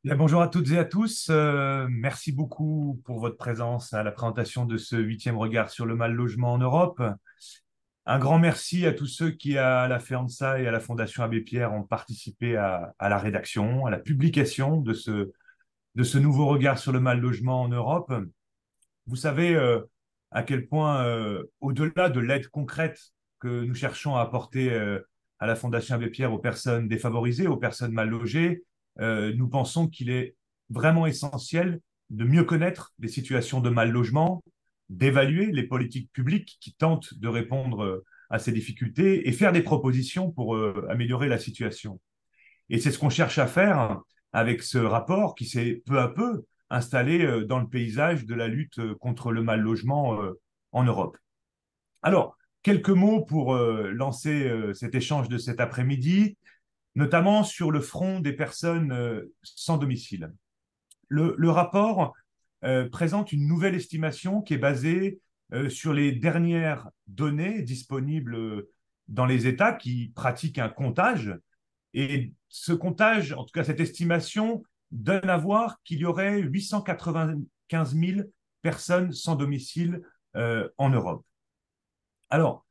Bien, bonjour à toutes et à tous. Merci beaucoup pour votre présence à la présentation de ce huitième regard sur le mal logement en Europe. Un grand merci à tous ceux qui, à la FEANSA et à la Fondation Abbé Pierre, ont participé à la rédaction, à la publication de ce nouveau regard sur le mal logement en Europe. Vous savez à quel point, au-delà de l'aide concrète que nous cherchons à apporter à la Fondation Abbé Pierre aux personnes défavorisées, aux personnes mal logées, nous pensons qu'il est vraiment essentiel de mieux connaître les situations de mal logement, d'évaluer les politiques publiques qui tentent de répondre à ces difficultés et faire des propositions pour améliorer la situation. Et c'est ce qu'on cherche à faire avec ce rapport qui s'est peu à peu installé dans le paysage de la lutte contre le mal logement en Europe. Alors, quelques mots pour lancer cet échange de cet après-midi, notamment sur le front des personnes sans domicile. Le rapport présente une nouvelle estimation qui est basée sur les dernières données disponibles dans les États qui pratiquent un comptage. Et ce comptage, en tout cas cette estimation, donne à voir qu'il y aurait 895 000 personnes sans domicile en Europe. Alors,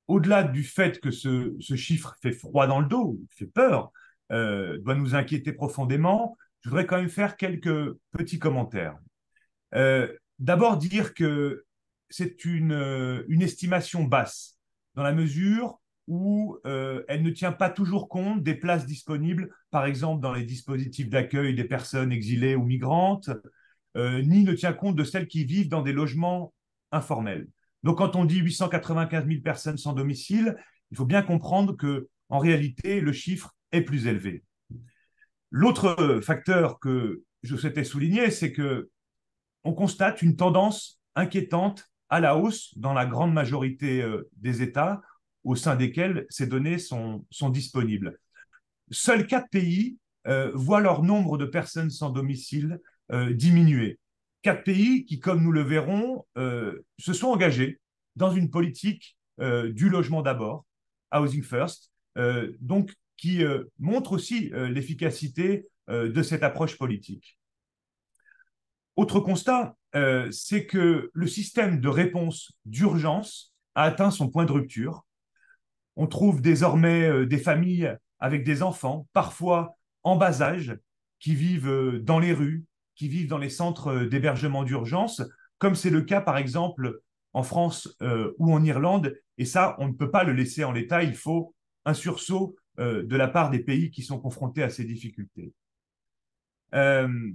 au-delà du fait que ce chiffre fait froid dans le dos, fait peur, doit nous inquiéter profondément, je voudrais quand même faire quelques petits commentaires. D'abord dire que c'est une estimation basse, dans la mesure où elle ne tient pas toujours compte des places disponibles, par exemple dans les dispositifs d'accueil des personnes exilées ou migrantes, ni ne tient compte de celles qui vivent dans des logements informels. Donc quand on dit 895 000 personnes sans domicile, il faut bien comprendre que en réalité, le chiffre est plus élevé. L'autre facteur que je souhaitais souligner, c'est que on constate une tendance inquiétante à la hausse dans la grande majorité des États au sein desquels ces données sont disponibles. Seuls 4 pays voient leur nombre de personnes sans domicile diminuer. 4 pays qui, comme nous le verrons, se sont engagés dans une politique du logement d'abord, Housing First, donc qui montre aussi l'efficacité de cette approche politique. Autre constat, c'est que le système de réponse d'urgence a atteint son point de rupture. On trouve désormais des familles avec des enfants, parfois en bas âge, qui vivent dans les rues, qui vivent dans les centres d'hébergement d'urgence, comme c'est le cas par exemple en France ou en Irlande. Et ça, on ne peut pas le laisser en l'état, il faut un sursaut de la part des pays qui sont confrontés à ces difficultés. Euh,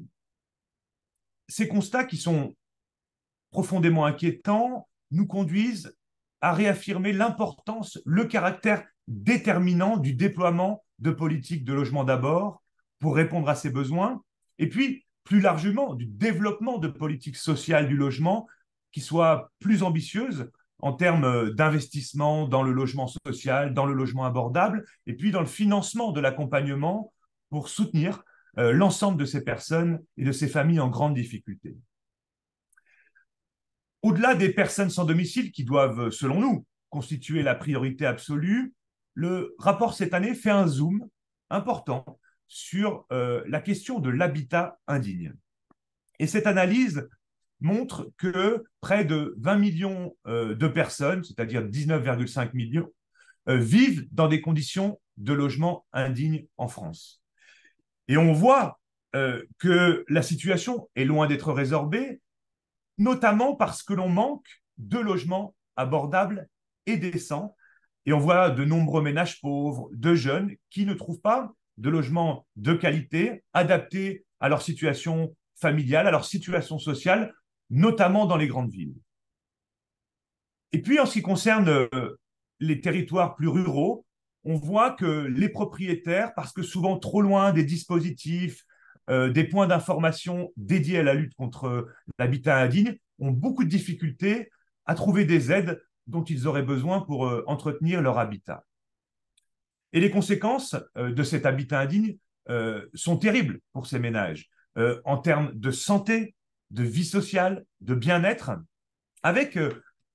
ces constats qui sont profondément inquiétants nous conduisent à réaffirmer l'importance, le caractère déterminant du déploiement de politiques de logement d'abord pour répondre à ces besoins, et puis plus largement du développement de politiques sociales du logement qui soient plus ambitieuses en termes d'investissement dans le logement social, dans le logement abordable, et puis dans le financement de l'accompagnement pour soutenir l'ensemble de ces personnes et de ces familles en grande difficulté. Au-delà des personnes sans domicile qui doivent, selon nous, constituer la priorité absolue, le rapport cette année fait un zoom important sur la question de l'habitat indigne. Et cette analyse montre que près de 20 millions de personnes, c'est-à-dire 19,5 millions, vivent dans des conditions de logement indignes en France. Et on voit que la situation est loin d'être résorbée, notamment parce que l'on manque de logements abordables et décents. Et on voit de nombreux ménages pauvres, de jeunes qui ne trouvent pas de logements de qualité adaptés à leur situation familiale, à leur situation sociale, notamment dans les grandes villes. Et puis, en ce qui concerne les territoires plus ruraux, on voit que les propriétaires, parce que souvent trop loin des dispositifs, des points d'information dédiés à la lutte contre l'habitat indigne, ont beaucoup de difficultés à trouver des aides dont ils auraient besoin pour entretenir leur habitat. Et les conséquences de cet habitat indigne sont terribles pour ces ménages, en termes de santé, de vie sociale, de bien-être, avec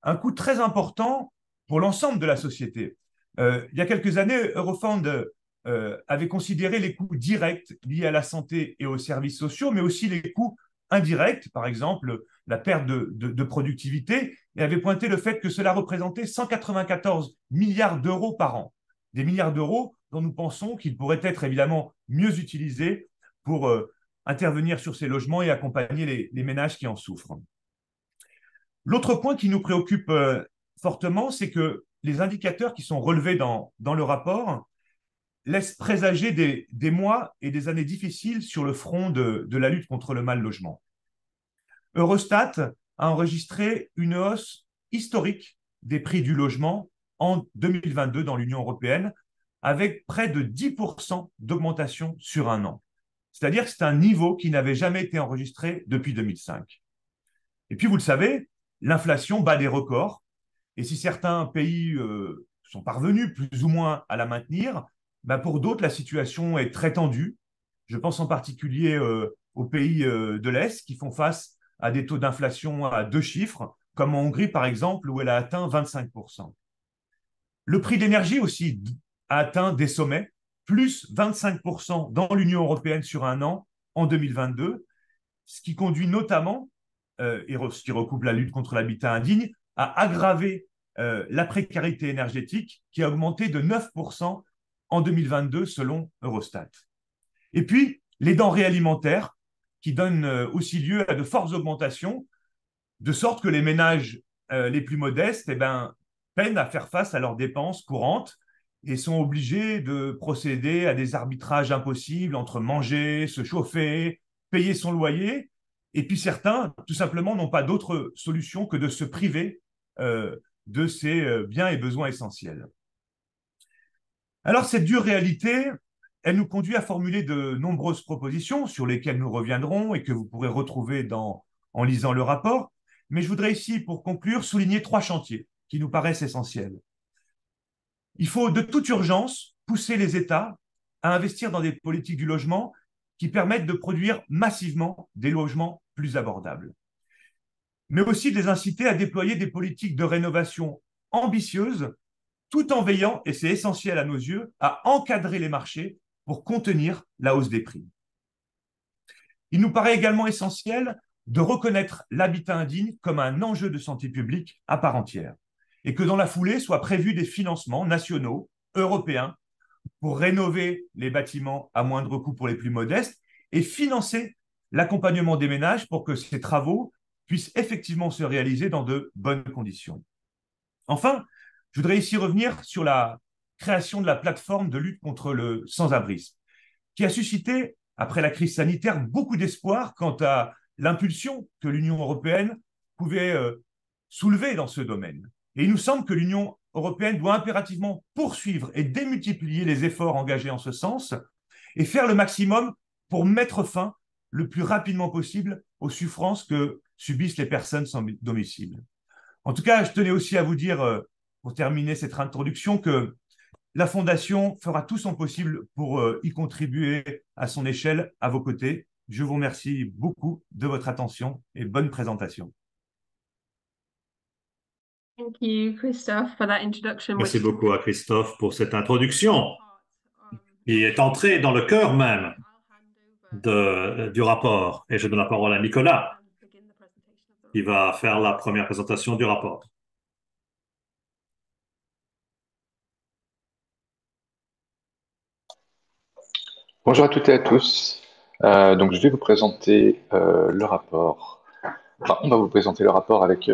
un coût très important pour l'ensemble de la société. Il y a quelques années, Eurofound avait considéré les coûts directs liés à la santé et aux services sociaux, mais aussi les coûts indirects, par exemple la perte de productivité, et avait pointé le fait que cela représentait 194 milliards d'euros par an. Des milliards d'euros dont nous pensons qu'ils pourraient être évidemment mieux utilisés pour intervenir sur ces logements et accompagner les ménages qui en souffrent. L'autre point qui nous préoccupe fortement, c'est que les indicateurs qui sont relevés dans le rapport laissent présager des mois et des années difficiles sur le front de la lutte contre le mal logement. Eurostat a enregistré une hausse historique des prix du logement en 2022 dans l'Union européenne, avec près de 10% d'augmentation sur un an. C'est-à-dire que c'est un niveau qui n'avait jamais été enregistré depuis 2005. Et puis, vous le savez, l'inflation bat des records. Et si certains pays sont parvenus plus ou moins à la maintenir, bah pour d'autres, la situation est très tendue. Je pense en particulier aux pays de l'Est qui font face à des taux d'inflation à deux chiffres, comme en Hongrie par exemple, où elle a atteint 25%. Le prix de l'énergie aussi a atteint des sommets, plus 25% dans l'Union européenne sur un an en 2022, ce qui conduit notamment, et ce qui recoupe la lutte contre l'habitat indigne, à aggraver la précarité énergétique qui a augmenté de 9% en 2022 selon Eurostat. Et puis, les denrées alimentaires qui donnent aussi lieu à de fortes augmentations, de sorte que les ménages les plus modestes peinent à faire face à leurs dépenses courantes et sont obligés de procéder à des arbitrages impossibles entre manger, se chauffer, payer son loyer. Et puis certains, tout simplement, n'ont pas d'autre solution que de se priver de ces biens et besoins essentiels. Alors cette dure réalité, elle nous conduit à formuler de nombreuses propositions sur lesquelles nous reviendrons et que vous pourrez retrouver en lisant le rapport. Mais je voudrais ici, pour conclure, souligner trois chantiers qui nous paraissent essentiels. Il faut de toute urgence pousser les États à investir dans des politiques du logement qui permettent de produire massivement des logements plus abordables, mais aussi de les inciter à déployer des politiques de rénovation ambitieuses tout en veillant, et c'est essentiel à nos yeux, à encadrer les marchés pour contenir la hausse des prix. Il nous paraît également essentiel de reconnaître l'habitat indigne comme un enjeu de santé publique à part entière et que dans la foulée soient prévus des financements nationaux, européens, pour rénover les bâtiments à moindre coût pour les plus modestes et financer l'accompagnement des ménages pour que ces travaux puissent effectivement se réaliser dans de bonnes conditions. Enfin, je voudrais ici revenir sur la création de la plateforme de lutte contre le sans-abrisme, qui a suscité, après la crise sanitaire, beaucoup d'espoir quant à l'impulsion que l'Union européenne pouvait soulever dans ce domaine. Et il nous semble que l'Union européenne doit impérativement poursuivre et démultiplier les efforts engagés en ce sens et faire le maximum pour mettre fin le plus rapidement possible aux souffrances que subissent les personnes sans domicile. En tout cas, je tenais aussi à vous dire, pour terminer cette introduction, que la Fondation fera tout son possible pour y contribuer à son échelle, à vos côtés. Je vous remercie beaucoup de votre attention et bonne présentation. Thank you, Christophe, for that introduction, Merci which beaucoup à Christophe pour cette introduction qui est entrée dans le cœur même du rapport. Et je donne la parole à Nicolas qui va faire la première présentation du rapport. Bonjour à toutes et à tous. Donc, je vais vous présenter le rapport. Enfin, on va vous présenter le rapport avec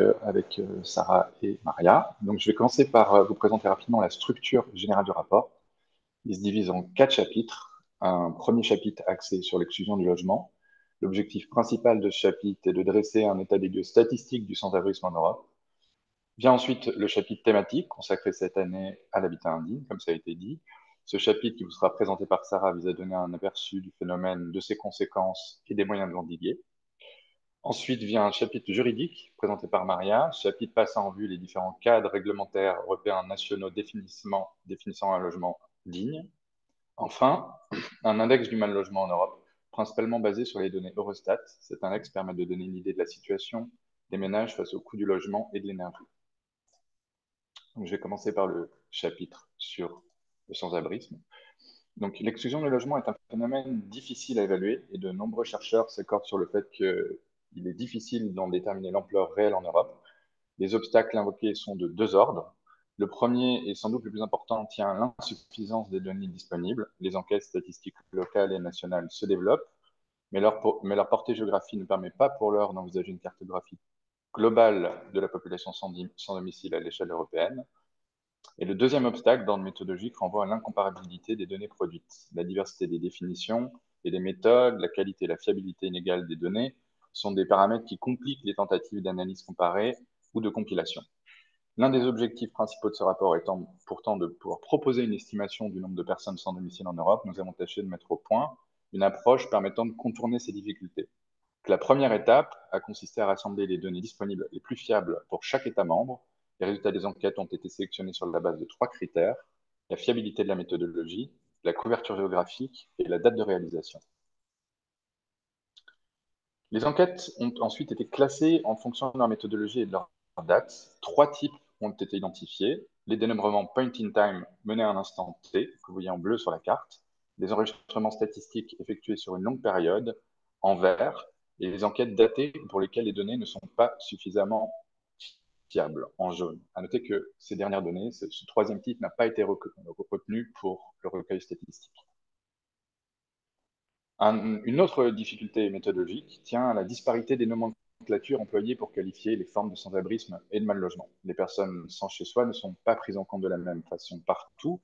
Sarah et Maria. Donc, je vais commencer par vous présenter rapidement la structure générale du rapport. Il se divise en 4 chapitres. Un premier chapitre axé sur l'exclusion du logement. L'objectif principal de ce chapitre est de dresser un état des lieux statistique du sans-abrisme en Europe. Vient ensuite le chapitre thématique consacré cette année à l'habitat indigne, comme ça a été dit. Ce chapitre qui vous sera présenté par Sarah vise à donner un aperçu du phénomène, de ses conséquences et des moyens de l'endiguer. Ensuite vient un chapitre juridique présenté par Maria, chapitre passant en vue les différents cadres réglementaires européens nationaux définissant un logement digne. Enfin, un index du mal logement en Europe, principalement basé sur les données Eurostat. Cet index permet de donner une idée de la situation des ménages face au coût du logement et de l'énergie. Donc, je vais commencer par le chapitre sur le sans-abrisme. Donc, l'exclusion du logement est un phénomène difficile à évaluer et de nombreux chercheurs s'accordent sur le fait qu'il est difficile d'en déterminer l'ampleur réelle en Europe. Les obstacles invoqués sont de deux ordres. Le premier, et sans doute le plus important, tient à l'insuffisance des données disponibles. Les enquêtes statistiques locales et nationales se développent, mais leur portée géographique ne permet pas pour l'heure d'envisager une cartographie globale de la population sans domicile à l'échelle européenne. Et le deuxième obstacle d'ordre méthodologique renvoie à l'incomparabilité des données produites. La diversité des définitions et des méthodes, la qualité et la fiabilité inégale des données sont des paramètres qui compliquent les tentatives d'analyse comparée ou de compilation. L'un des objectifs principaux de ce rapport étant pourtant de pouvoir proposer une estimation du nombre de personnes sans domicile en Europe, nous avons tâché de mettre au point une approche permettant de contourner ces difficultés. La première étape a consisté à rassembler les données disponibles les plus fiables pour chaque État membre. Les résultats des enquêtes ont été sélectionnés sur la base de trois critères: la fiabilité de la méthodologie, la couverture géographique et la date de réalisation. Les enquêtes ont ensuite été classées en fonction de leur méthodologie et de leur date. Trois types ont été identifiés: les dénombrements point in time menés à un instant T, que vous voyez en bleu sur la carte, les enregistrements statistiques effectués sur une longue période, en vert, et les enquêtes datées pour lesquelles les données ne sont pas suffisamment fiables, en jaune. À noter que ces dernières données, ce troisième type n'a pas été retenu pour le recueil statistique. Une autre difficulté méthodologique tient à la disparité des nomenclatures employées pour qualifier les formes de sans-abrisme et de mal-logement. Les personnes sans chez soi ne sont pas prises en compte de la même façon partout,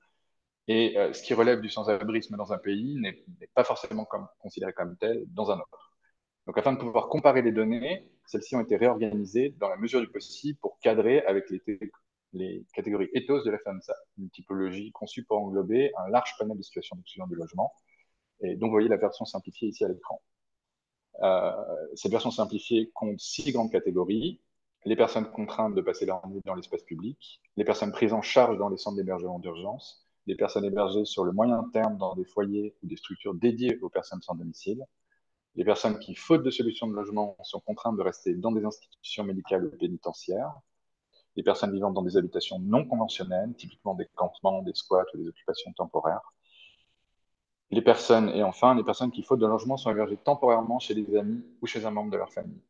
et ce qui relève du sans-abrisme dans un pays n'est pas forcément considéré comme tel dans un autre. Donc, afin de pouvoir comparer les données, celles-ci ont été réorganisées dans la mesure du possible pour cadrer avec les catégories ethos de la FAMSA, une typologie conçue pour englober un large panel de situations d'exclusion du logement. Et donc, vous voyez la version simplifiée ici à l'écran. Cette version simplifiée compte 6 grandes catégories: les personnes contraintes de passer leur nuit dans l'espace public, les personnes prises en charge dans les centres d'hébergement d'urgence, les personnes hébergées sur le moyen terme dans des foyers ou des structures dédiées aux personnes sans domicile, les personnes qui, faute de solution de logement, sont contraintes de rester dans des institutions médicales ou pénitentiaires, les personnes vivant dans des habitations non conventionnelles, typiquement des campements, des squats ou des occupations temporaires, et enfin, les personnes qui, faute de logement, sont hébergées temporairement chez des amis ou chez un membre de leur famille.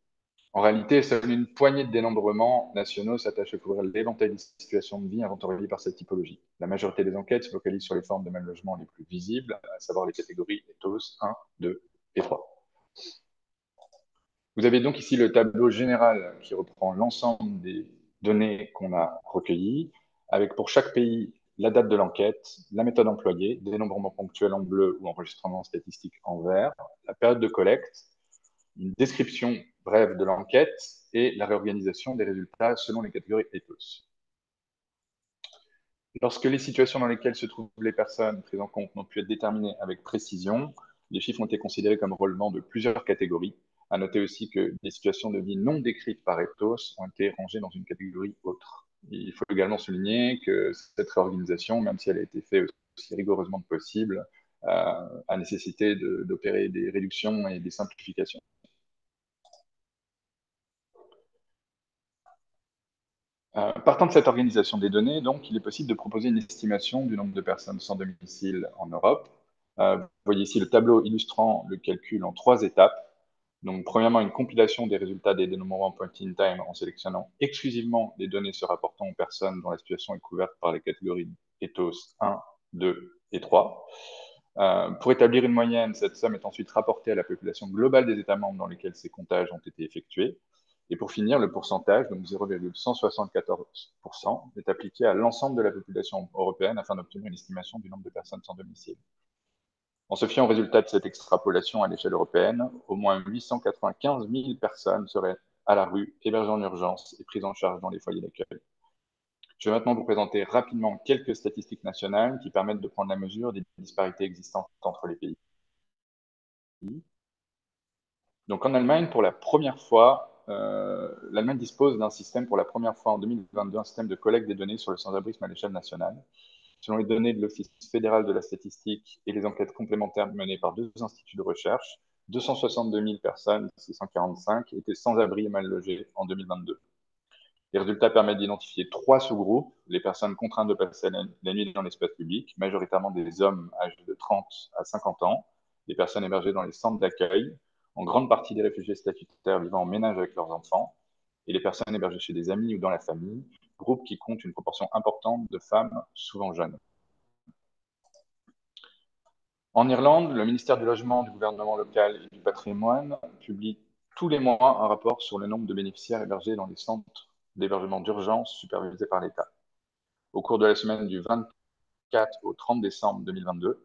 En réalité, seule une poignée de dénombrements nationaux s'attache à couvrir l'éventail des situations de vie inventoriées par cette typologie. La majorité des enquêtes se focalisent sur les formes de mal logement les plus visibles, à savoir les catégories ethos 1, 2 et 3. Vous avez donc ici le tableau général qui reprend l'ensemble des données qu'on a recueillies, avec pour chaque pays la date de l'enquête, la méthode employée, dénombrement ponctuel en bleu ou enregistrement statistique en vert, la période de collecte, une description brève de l'enquête et la réorganisation des résultats selon les catégories ethos. Lorsque les situations dans lesquelles se trouvent les personnes prises en compte n'ont pu être déterminées avec précision, les chiffres ont été considérés comme relevant de plusieurs catégories. À noter aussi que des situations de vie non décrites par ethos ont été rangées dans une catégorie autre. Il faut également souligner que cette réorganisation, même si elle a été faite aussi rigoureusement que possible, a nécessité d'opérer des réductions et des simplifications. Partant de cette organisation des données, donc, il est possible de proposer une estimation du nombre de personnes sans domicile en Europe. Vous voyez ici le tableau illustrant le calcul en 3 étapes. Donc, premièrement, une compilation des résultats des dénombrements point in time en sélectionnant exclusivement les données se rapportant aux personnes dont la situation est couverte par les catégories ethos 1, 2 et 3. Pour établir une moyenne, cette somme est ensuite rapportée à la population globale des États membres dans lesquels ces comptages ont été effectués. Et pour finir, le pourcentage, donc 0,174%, est appliqué à l'ensemble de la population européenne afin d'obtenir une estimation du nombre de personnes sans domicile. En se fiant au résultat de cette extrapolation à l'échelle européenne, au moins 895 000 personnes seraient à la rue, hébergées en urgence et prises en charge dans les foyers d'accueil. Je vais maintenant vous présenter rapidement quelques statistiques nationales qui permettent de prendre la mesure des disparités existantes entre les pays. Donc en Allemagne, pour la première fois, l'Allemagne dispose d'un système pour la première fois en 2022, un système de collecte des données sur le sans-abrisme à l'échelle nationale. Selon les données de l'Office fédéral de la statistique et les enquêtes complémentaires menées par 2 instituts de recherche, 262 000 personnes, 645, étaient sans abri et mal logées en 2022. Les résultats permettent d'identifier 3 sous-groupes: les personnes contraintes de passer la nuit dans l'espace public, majoritairement des hommes âgés de 30 à 50 ans, les personnes hébergées dans les centres d'accueil, en grande partie des réfugiés statutaires vivant en ménage avec leurs enfants, et les personnes hébergées chez des amis ou dans la famille, groupe qui compte une proportion importante de femmes, souvent jeunes. En Irlande, le ministère du Logement, du gouvernement local et du patrimoine publie tous les mois un rapport sur le nombre de bénéficiaires hébergés dans les centres d'hébergement d'urgence supervisés par l'État. Au cours de la semaine du 24 au 30 décembre 2022,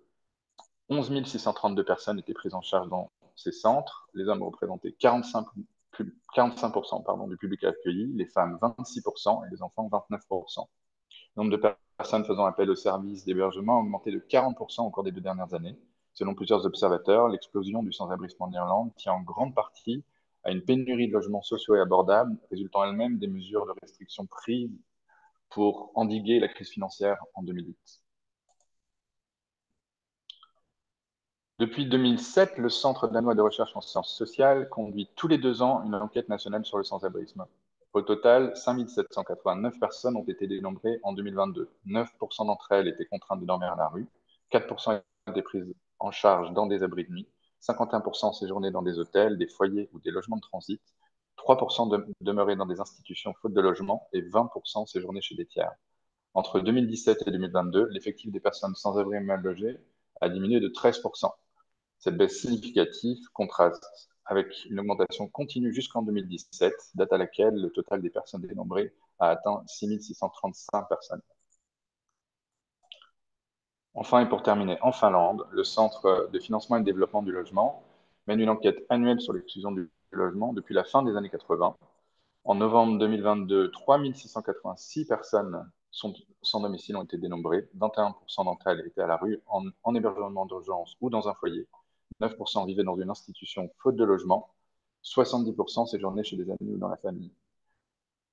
11 632 personnes étaient prises en charge dans ces centres. Les hommes représentaient 45% du public accueilli, les femmes 26% et les enfants 29%. Le nombre de personnes faisant appel aux services d'hébergement a augmenté de 40% au cours des 2 dernières années. Selon plusieurs observateurs, l'explosion du sans-abrisme en Irlande tient en grande partie à une pénurie de logements sociaux et abordables, résultant elle-même des mesures de restriction prises pour endiguer la crise financière en 2008. Depuis 2007, le Centre danois de recherche en sciences sociales conduit tous les 2 ans une enquête nationale sur le sans-abrisme. Au total, 5 789 personnes ont été dénombrées en 2022. 9% d'entre elles étaient contraintes de dormir à la rue, 4% étaient prises en charge dans des abris de nuit, 51% séjournaient dans des hôtels, des foyers ou des logements de transit, 3% demeuraient dans des institutions faute de logement et 20% séjournaient chez des tiers. Entre 2017 et 2022, l'effectif des personnes sans abri et mal logées a diminué de 13%. Cette baisse significative contraste avec une augmentation continue jusqu'en 2017, date à laquelle le total des personnes dénombrées a atteint 6 635 personnes. Enfin, et pour terminer, en Finlande, le Centre de financement et de développement du logement mène une enquête annuelle sur l'exclusion du logement depuis la fin des années 80. En novembre 2022, 3 686 personnes sans domicile ont été dénombrées. 21% d'entre elles étaient à la rue, en hébergement d'urgence ou dans un foyer. 9% vivaient dans une institution faute de logement. 70% séjournaient chez des amis ou dans la famille.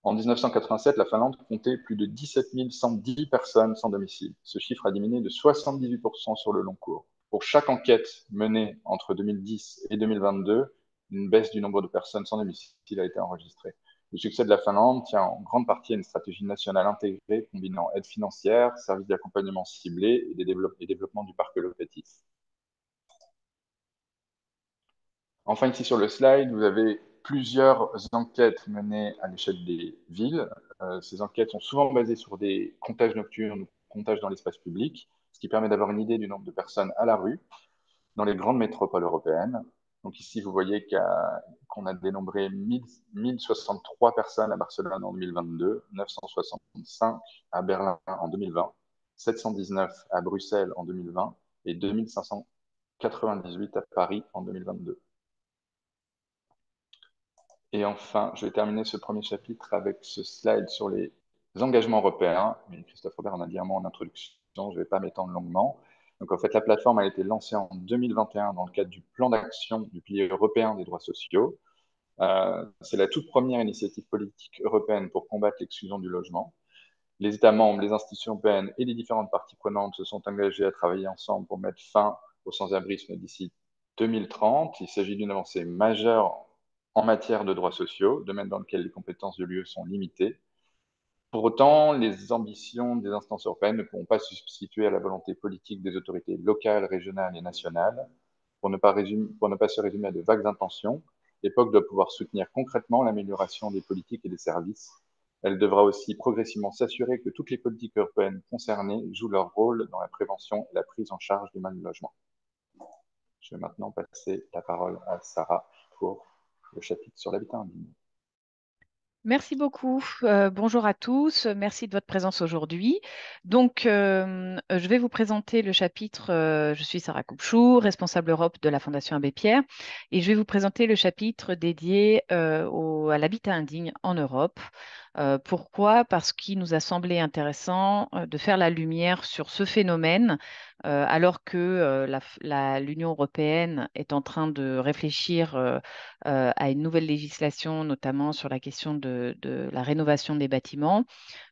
En 1987, la Finlande comptait plus de 17 110 personnes sans domicile. Ce chiffre a diminué de 78% sur le long cours. Pour chaque enquête menée entre 2010 et 2022, une baisse du nombre de personnes sans domicile a été enregistrée. Le succès de la Finlande tient en grande partie à une stratégie nationale intégrée combinant aide financière, services d'accompagnement ciblés et développement du parc locatif. Enfin, ici sur le slide, vous avez plusieurs enquêtes menées à l'échelle des villes. Ces enquêtes sont souvent basées sur des comptages nocturnes ou comptages dans l'espace public, ce qui permet d'avoir une idée du nombre de personnes à la rue dans les grandes métropoles européennes. Donc ici, vous voyez qu'on a dénombré 1063 personnes à Barcelone en 2022, 965 à Berlin en 2020, 719 à Bruxelles en 2020 et 2598 à Paris en 2022. Et enfin, je vais terminer ce premier chapitre avec ce slide sur les engagements européens. Christophe Robert en a dit un mot en introduction, je ne vais pas m'étendre longuement. Donc en fait, la plateforme a été lancée en 2021 dans le cadre du plan d'action du pilier européen des droits sociaux. C'est la toute première initiative politique européenne pour combattre l'exclusion du logement. Les États membres, les institutions européennes et les différentes parties prenantes se sont engagés à travailler ensemble pour mettre fin au sans-abrisme d'ici 2030. Il s'agit d'une avancée majeure en matière de droits sociaux, domaine dans lequel les compétences de l'UE sont limitées. Pour autant, les ambitions des instances européennes ne pourront pas se substituer à la volonté politique des autorités locales, régionales et nationales. Pour ne pas se résumer à de vagues intentions, l'époque doit pouvoir soutenir concrètement l'amélioration des politiques et des services. Elle devra aussi progressivement s'assurer que toutes les politiques européennes concernées jouent leur rôle dans la prévention et la prise en charge du mal logement. Je vais maintenant passer la parole à Sarah pour le chapitre sur l'habitat indigne. Merci beaucoup. Bonjour à tous. Merci de votre présence aujourd'hui. Donc, je vais vous présenter le chapitre. Je suis Sarah Koupchou, responsable Europe de la Fondation Abbé Pierre, et je vais vous présenter le chapitre dédié à l'habitat indigne en Europe. Pourquoi? Parce qu'il nous a semblé intéressant de faire la lumière sur ce phénomène, alors que l'Union européenne est en train de réfléchir à une nouvelle législation, notamment sur la question de la rénovation des bâtiments.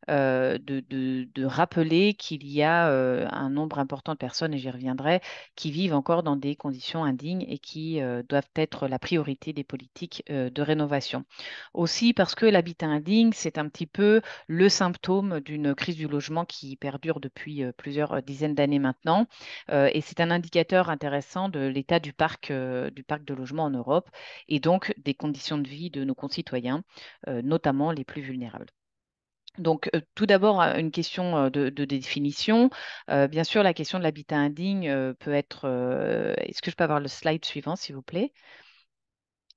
De rappeler qu'il y a un nombre important de personnes, et j'y reviendrai, qui vivent encore dans des conditions indignes et qui doivent être la priorité des politiques de rénovation. Aussi parce que l'habitat indigne, c'est c'est un petit peu le symptôme d'une crise du logement qui perdure depuis plusieurs dizaines d'années maintenant. Et c'est un indicateur intéressant de l'état du parc de logement en Europe et donc des conditions de vie de nos concitoyens, notamment les plus vulnérables. Donc, tout d'abord, une question de définition. Bien sûr, la question de l'habitat indigne peut être... Est-ce que je peux avoir le slide suivant, s'il vous plaît?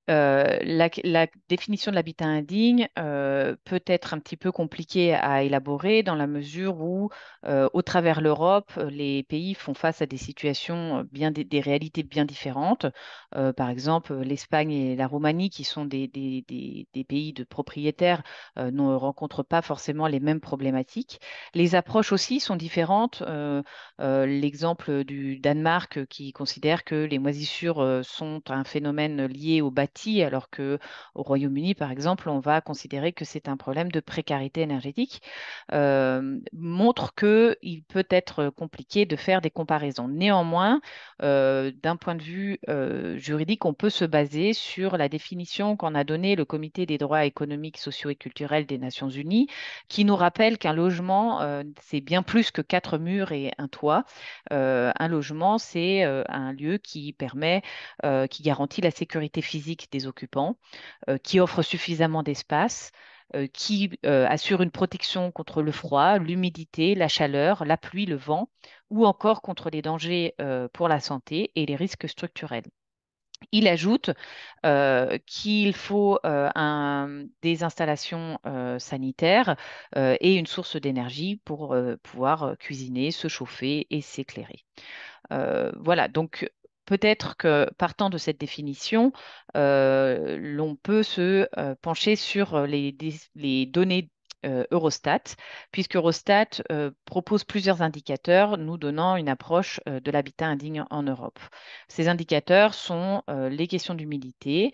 La définition de l'habitat indigne peut être un petit peu compliquée à élaborer dans la mesure où, au travers l'Europe, les pays font face à des situations, des réalités bien différentes. Par exemple, l'Espagne et la Roumanie, qui sont des pays de propriétaires, ne rencontrent pas forcément les mêmes problématiques. Les approches aussi sont différentes. L'exemple du Danemark qui considère que les moisissures sont un phénomène lié au bâti, alors que au Royaume-Uni, par exemple, on va considérer que c'est un problème de précarité énergétique, montre qu'il peut être compliqué de faire des comparaisons. Néanmoins, d'un point de vue juridique, on peut se baser sur la définition qu'en a donnée le Comité des droits économiques, sociaux et culturels des Nations Unies, qui nous rappelle qu'un logement, c'est bien plus que quatre murs et un toit. Un logement, c'est un lieu qui permet, qui garantit la sécurité physique des occupants, qui offre suffisamment d'espace, qui assure une protection contre le froid, l'humidité, la chaleur, la pluie, le vent, ou encore contre les dangers pour la santé et les risques structurels. Il ajoute qu'il faut des installations sanitaires et une source d'énergie pour pouvoir cuisiner, se chauffer et s'éclairer. Voilà, donc peut-être que partant de cette définition, l'on peut se pencher sur les données Eurostat, puisque Eurostat propose plusieurs indicateurs nous donnant une approche de l'habitat indigne en Europe. Ces indicateurs sont les questions d'humidité,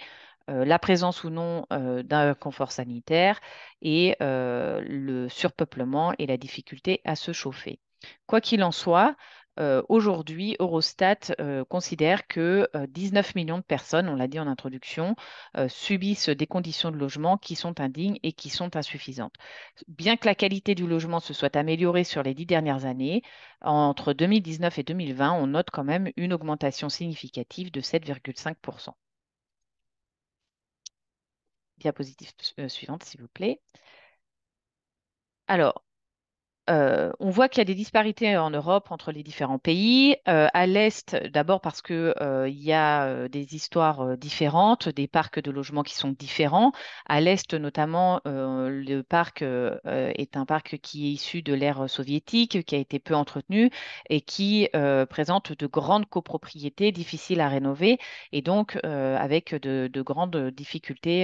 la présence ou non d'un confort sanitaire et le surpeuplement et la difficulté à se chauffer. Quoi qu'il en soit, aujourd'hui, Eurostat considère que 19 millions de personnes, on l'a dit en introduction, subissent des conditions de logement qui sont indignes et qui sont insuffisantes. Bien que la qualité du logement se soit améliorée sur les 10 dernières années, entre 2019 et 2020, on note quand même une augmentation significative de 7,5%. Diapositive suivante, s'il vous plaît. Alors, on voit qu'il y a des disparités en Europe entre les différents pays. À l'Est, d'abord parce que, il y a des histoires différentes, des parcs de logements qui sont différents. À l'Est, notamment, le parc est un parc qui est issu de l'ère soviétique, qui a été peu entretenu et qui présente de grandes copropriétés difficiles à rénover et donc avec de grandes difficultés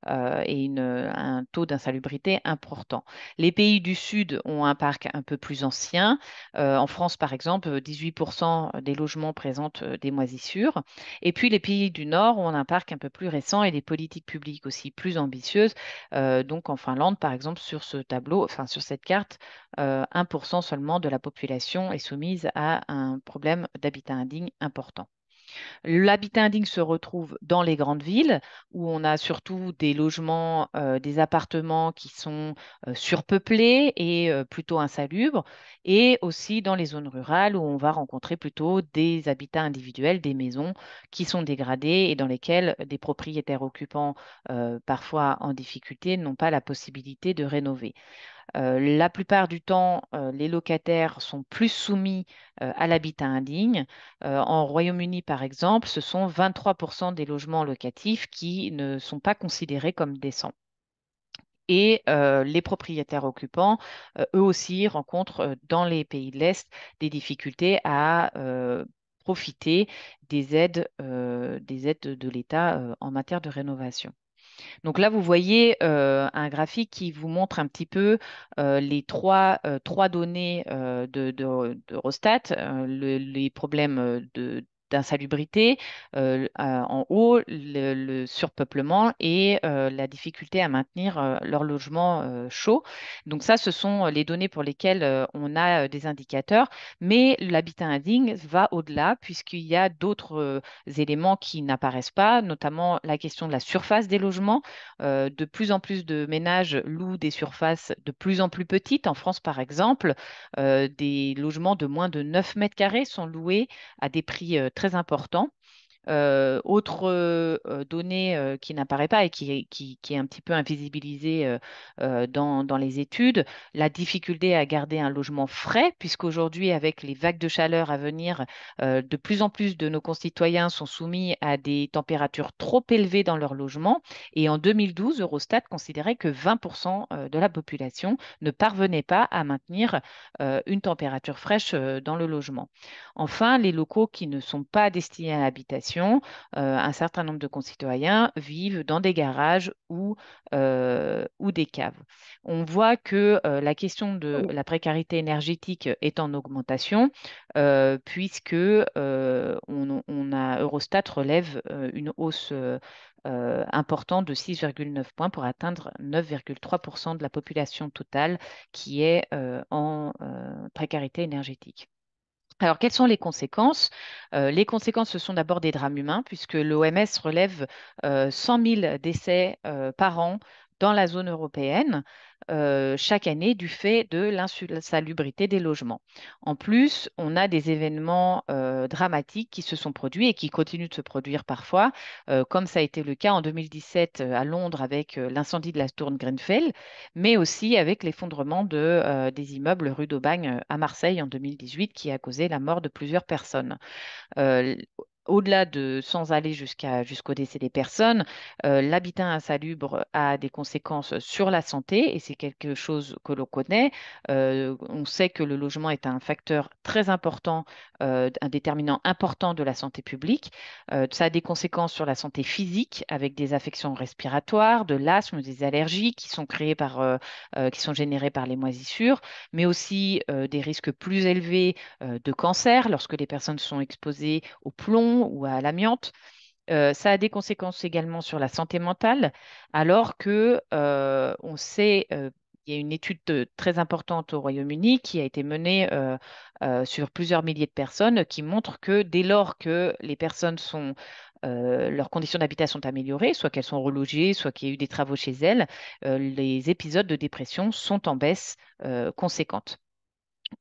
et un taux d'insalubrité important. Les pays du Sud ont un parc un peu plus ancien. En France, par exemple, 18% des logements présentent des moisissures. Et puis les pays du Nord ont un parc un peu plus récent et des politiques publiques aussi plus ambitieuses. Donc en Finlande, par exemple, sur ce tableau, enfin sur cette carte, 1% seulement de la population est soumise à un problème d'habitat indigne important. L'habitat indigne se retrouve dans les grandes villes où on a surtout des logements, des appartements qui sont surpeuplés et plutôt insalubres, et aussi dans les zones rurales où on va rencontrer plutôt des habitats individuels, des maisons qui sont dégradées et dans lesquelles des propriétaires occupants, parfois en difficulté, n'ont pas la possibilité de rénover. La plupart du temps, les locataires sont plus soumis à l'habitat indigne. En Royaume-Uni, par exemple, ce sont 23% des logements locatifs qui ne sont pas considérés comme décents. Et les propriétaires occupants, eux aussi, rencontrent dans les pays de l'Est des difficultés à profiter des aides de l'État en matière de rénovation. Donc là, vous voyez un graphique qui vous montre un petit peu les trois données d'Eurostat, les problèmes d'insalubrité, en haut, le surpeuplement et la difficulté à maintenir leur logement chaud. Donc ça, ce sont les données pour lesquelles on a des indicateurs, mais l'habitat indigne va au-delà puisqu'il y a d'autres éléments qui n'apparaissent pas, notamment la question de la surface des logements. De plus en plus de ménages louent des surfaces de plus en plus petites. En France, par exemple, des logements de moins de 9 mètres carrés sont loués à des prix très importants. Autre donnée qui n'apparaît pas et qui est un petit peu invisibilisée dans les études, la difficulté à garder un logement frais, puisqu'aujourd'hui, avec les vagues de chaleur à venir, de plus en plus de nos concitoyens sont soumis à des températures trop élevées dans leur logement. Et en 2012, Eurostat considérait que 20% de la population ne parvenait pas à maintenir une température fraîche dans le logement. Enfin, les locaux qui ne sont pas destinés à l'habitation, un certain nombre de concitoyens vivent dans des garages ou des caves. On voit que la question de la précarité énergétique est en augmentation, puisque Eurostat relève une hausse importante de 6,9 points pour atteindre 9,3% de la population totale qui est en précarité énergétique. Alors, quelles sont les conséquences? Les conséquences, ce sont d'abord des drames humains, puisque l'OMS relève 100 000 décès par an dans la zone européenne chaque année du fait de l'insalubrité des logements. En plus, on a des événements dramatiques qui se sont produits et qui continuent de se produire parfois, comme ça a été le cas en 2017 à Londres avec l'incendie de la tour Grenfell, mais aussi avec l'effondrement des immeubles rue d'Aubagne à Marseille en 2018 qui a causé la mort de plusieurs personnes. Euh, Au-delà de, sans aller jusqu'au décès des personnes, l'habitat insalubre a des conséquences sur la santé et c'est quelque chose que l'on connaît. On sait que le logement est un facteur très important, un déterminant important de la santé publique. Ça a des conséquences sur la santé physique avec des affections respiratoires, de l'asthme, des allergies qui sont qui sont générées par les moisissures, mais aussi des risques plus élevés de cancer lorsque les personnes sont exposées au plomb ou à l'amiante. Ça a des conséquences également sur la santé mentale, alors que on sait, il y a une étude très importante au Royaume-Uni qui a été menée sur plusieurs milliers de personnes qui montre que dès lors que les personnes sont leurs conditions d'habitat sont améliorées, soit qu'elles sont relogées, soit qu'il y a eu des travaux chez elles, les épisodes de dépression sont en baisse conséquente.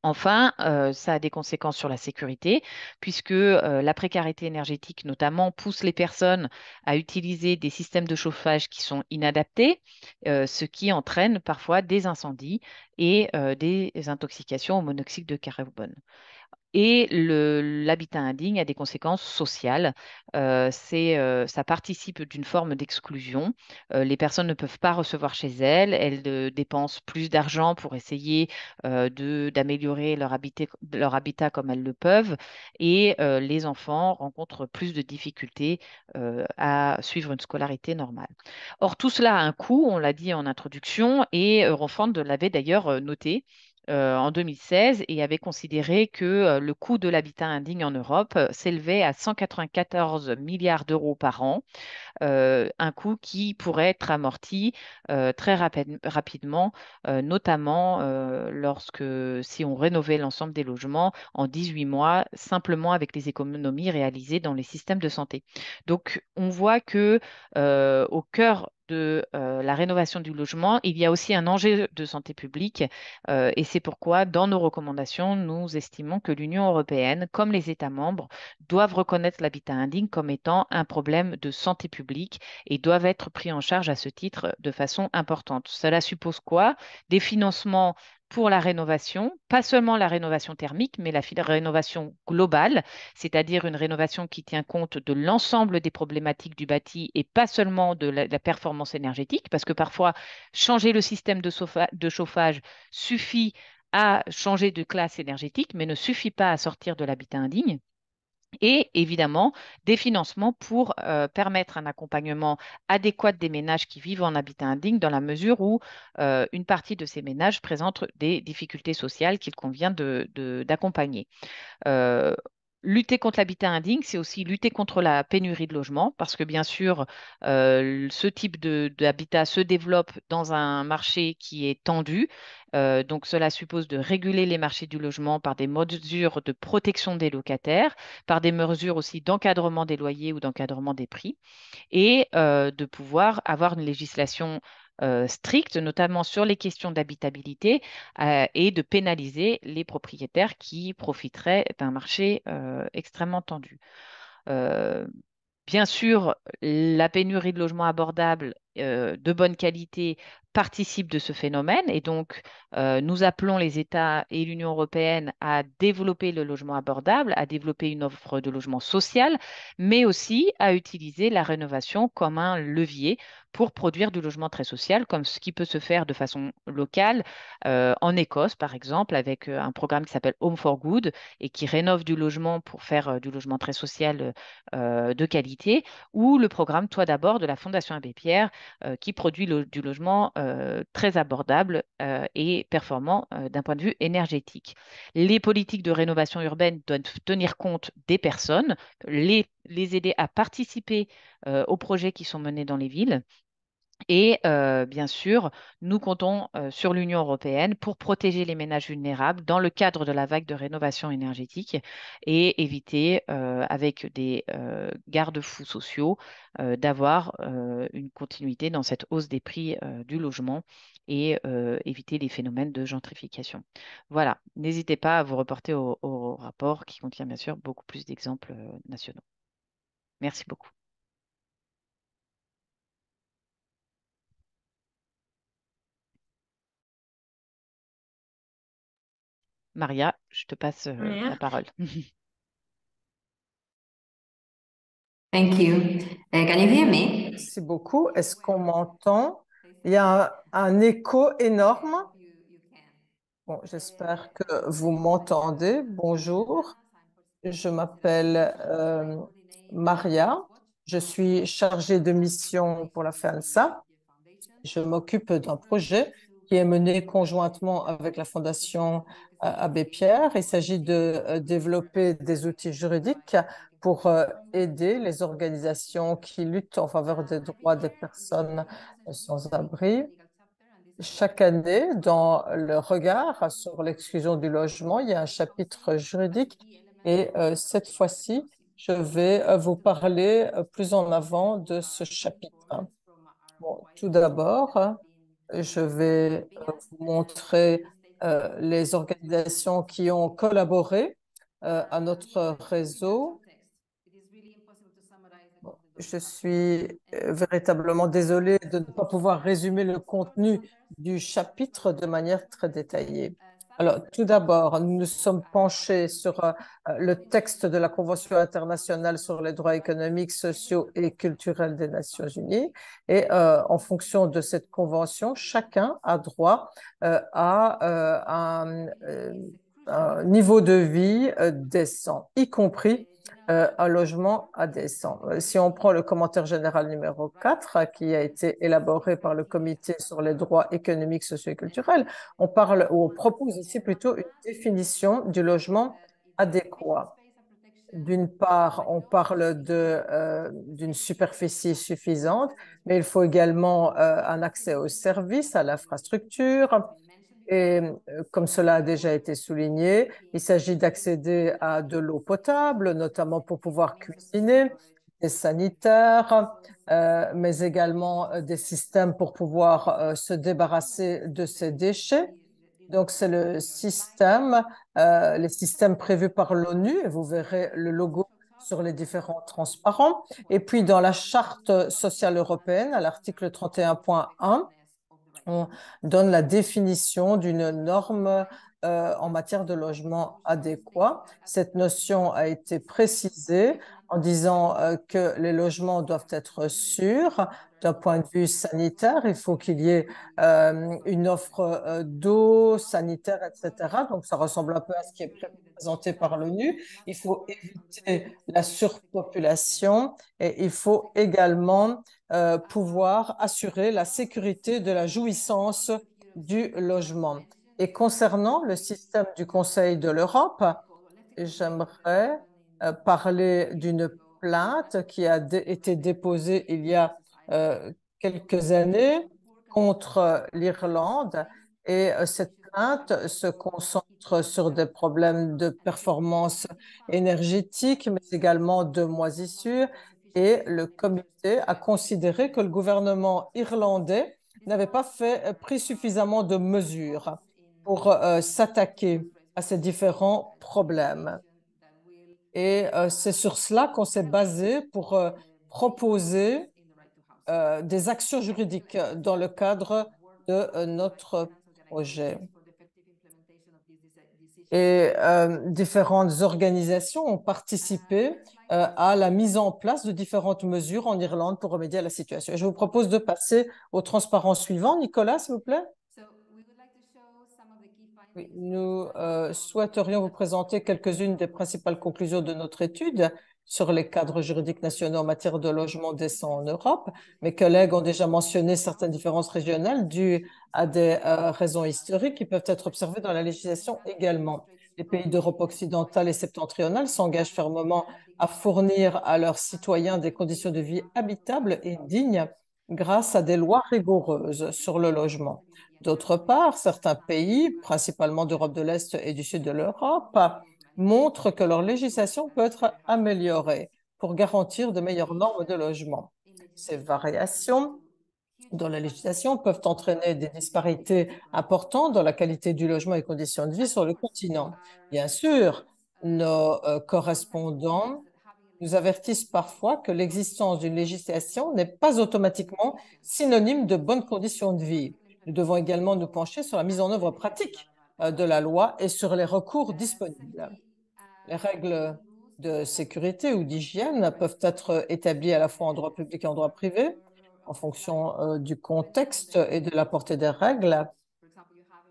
Enfin, ça a des conséquences sur la sécurité, puisque la précarité énergétique, notamment, pousse les personnes à utiliser des systèmes de chauffage qui sont inadaptés, ce qui entraîne parfois des incendies et des intoxications au monoxyde de carbone. Et l'habitat indigne a des conséquences sociales. Ça participe d'une forme d'exclusion. Les personnes ne peuvent pas recevoir chez elles. Elles dépensent plus d'argent pour essayer d'améliorer leur habitat comme elles le peuvent. Et les enfants rencontrent plus de difficultés à suivre une scolarité normale. Or, tout cela a un coût, on l'a dit en introduction, et Eurofond l'avait d'ailleurs noté en 2016 et avait considéré que le coût de l'habitat indigne en Europe s'élevait à 194 milliards d'euros par an, un coût qui pourrait être amorti très rapidement, notamment si on rénovait l'ensemble des logements en 18 mois, simplement avec les économies réalisées dans les systèmes de santé. Donc, on voit que au cœur de la rénovation du logement, il y a aussi un enjeu de santé publique et c'est pourquoi, dans nos recommandations, nous estimons que l'Union européenne, comme les États membres, doivent reconnaître l'habitat indigne comme étant un problème de santé publique et doivent être pris en charge à ce titre de façon importante. Cela suppose quoi? Des financements pour la rénovation, pas seulement la rénovation thermique, mais la rénovation globale, c'est-à-dire une rénovation qui tient compte de l'ensemble des problématiques du bâti et pas seulement de la performance énergétique, parce que parfois, changer le système de chauffage suffit à changer de classe énergétique, mais ne suffit pas à sortir de l'habitat indigne. Et évidemment, des financements pour permettre un accompagnement adéquat des ménages qui vivent en habitat indigne dans la mesure où une partie de ces ménages présentent des difficultés sociales qu'il convient d'accompagner. lutter contre l'habitat indigne, c'est aussi lutter contre la pénurie de logements, parce que bien sûr, ce type d'habitat se développe dans un marché qui est tendu. Donc cela suppose de réguler les marchés du logement par des mesures de protection des locataires, par des mesures aussi d'encadrement des loyers ou d'encadrement des prix et de pouvoir avoir une législation stricte, notamment sur les questions d'habitabilité, et de pénaliser les propriétaires qui profiteraient d'un marché extrêmement tendu. Euh, Bien sûr, la pénurie de logements abordables de bonne qualité participe de ce phénomène et donc nous appelons les États et l'Union européenne à développer le logement abordable, à développer une offre de logement social, mais aussi à utiliser la rénovation comme un levier pour produire du logement très social, comme ce qui peut se faire de façon locale en Écosse, par exemple, avec un programme qui s'appelle Home for Good et qui rénove du logement pour faire du logement très social de qualité, ou le programme Toi d'abord de la Fondation Abbé Pierre, qui produit du logement très abordable et performant d'un point de vue énergétique. Les politiques de rénovation urbaine doivent tenir compte des personnes, les aider à participer aux projets qui sont menés dans les villes. Et bien sûr, nous comptons sur l'Union européenne pour protéger les ménages vulnérables dans le cadre de la vague de rénovation énergétique et éviter, avec des garde-fous sociaux, d'avoir une continuité dans cette hausse des prix du logement et éviter les phénomènes de gentrification. Voilà, n'hésitez pas à vous reporter au rapport qui contient bien sûr beaucoup plus d'exemples nationaux. Merci beaucoup. Maria, je te passe Maria. la parole. Thank you. Can you hear me? Merci beaucoup. Est-ce qu'on m'entend? Il y a un écho énorme. Bon, j'espère que vous m'entendez. Bonjour. Je m'appelle Maria. Je suis chargée de mission pour la FEANSA. Je m'occupe d'un projet qui est mené conjointement avec la Fondation Abbé Pierre. Il s'agit de développer des outils juridiques pour aider les organisations qui luttent en faveur des droits des personnes sans abri. Chaque année, dans le regard sur l'exclusion du logement, il y a un chapitre juridique et cette fois-ci, je vais vous parler plus en avant de ce chapitre. Bon, tout d'abord, je vais vous montrer les organisations qui ont collaboré à notre réseau. Bon, je suis véritablement désolée de ne pas pouvoir résumer le contenu du chapitre de manière très détaillée. Alors, tout d'abord, nous nous sommes penchés sur le texte de la Convention internationale sur les droits économiques, sociaux et culturels des Nations Unies. Et en fonction de cette convention, chacun a droit à un niveau de vie décent, y compris un logement décent. Si on prend le commentaire général numéro 4, qui a été élaboré par le Comité sur les droits économiques, sociaux et culturels, on parle, ou on propose ici plutôt une définition du logement adéquat. D'une part, on parle d'une superficie suffisante, mais il faut également un accès aux services, à l'infrastructure. Et comme cela a déjà été souligné, il s'agit d'accéder à de l'eau potable, notamment pour pouvoir cuisiner, des sanitaires, mais également des systèmes pour pouvoir se débarrasser de ces déchets. Donc, c'est les systèmes prévus par l'ONU, et vous verrez le logo sur les différents transparents. Et puis, dans la Charte sociale européenne, à l'article 31.1, on donne la définition d'une norme en matière de logement adéquat. Cette notion a été précisée en disant que les logements doivent être sûrs d'un point de vue sanitaire. Il faut qu'il y ait une offre d'eau, sanitaire, etc. Donc, ça ressemble un peu à ce qui est présenté par l'ONU. Il faut éviter la surpopulation et il faut également pouvoir assurer la sécurité de la jouissance du logement. Et concernant le système du Conseil de l'Europe, j'aimerais parler d'une plainte qui a été déposée il y a quelques années contre l'Irlande. Et cette plainte se concentre sur des problèmes de performance énergétique, mais également de moisissure. Et le comité a considéré que le gouvernement irlandais n'avait pas pris suffisamment de mesures pour s'attaquer à ces différents problèmes. Et c'est sur cela qu'on s'est basé pour proposer des actions juridiques dans le cadre de notre projet. Et différentes organisations ont participé à la mise en place de différentes mesures en Irlande pour remédier à la situation. Et je vous propose de passer au transparent suivant. Nicolas, s'il vous plaît. Oui, nous souhaiterions vous présenter quelques-unes des principales conclusions de notre étude sur les cadres juridiques nationaux en matière de logement décent en Europe. Mes collègues ont déjà mentionné certaines différences régionales dues à des raisons historiques qui peuvent être observées dans la législation également. Les pays d'Europe occidentale et septentrionale s'engagent fermement à fournir à leurs citoyens des conditions de vie habitables et dignes grâce à des lois rigoureuses sur le logement. D'autre part, certains pays, principalement d'Europe de l'Est et du Sud de l'Europe, montrent que leur législation peut être améliorée pour garantir de meilleures normes de logement. Ces variations dans la législation peuvent entraîner des disparités importantes dans la qualité du logement et conditions de vie sur le continent. Bien sûr, nos correspondants nous avertissent parfois que l'existence d'une législation n'est pas automatiquement synonyme de bonnes conditions de vie. Nous devons également nous pencher sur la mise en œuvre pratique de la loi et sur les recours disponibles. Les règles de sécurité ou d'hygiène peuvent être établies à la fois en droit public et en droit privé, en fonction du contexte et de la portée des règles.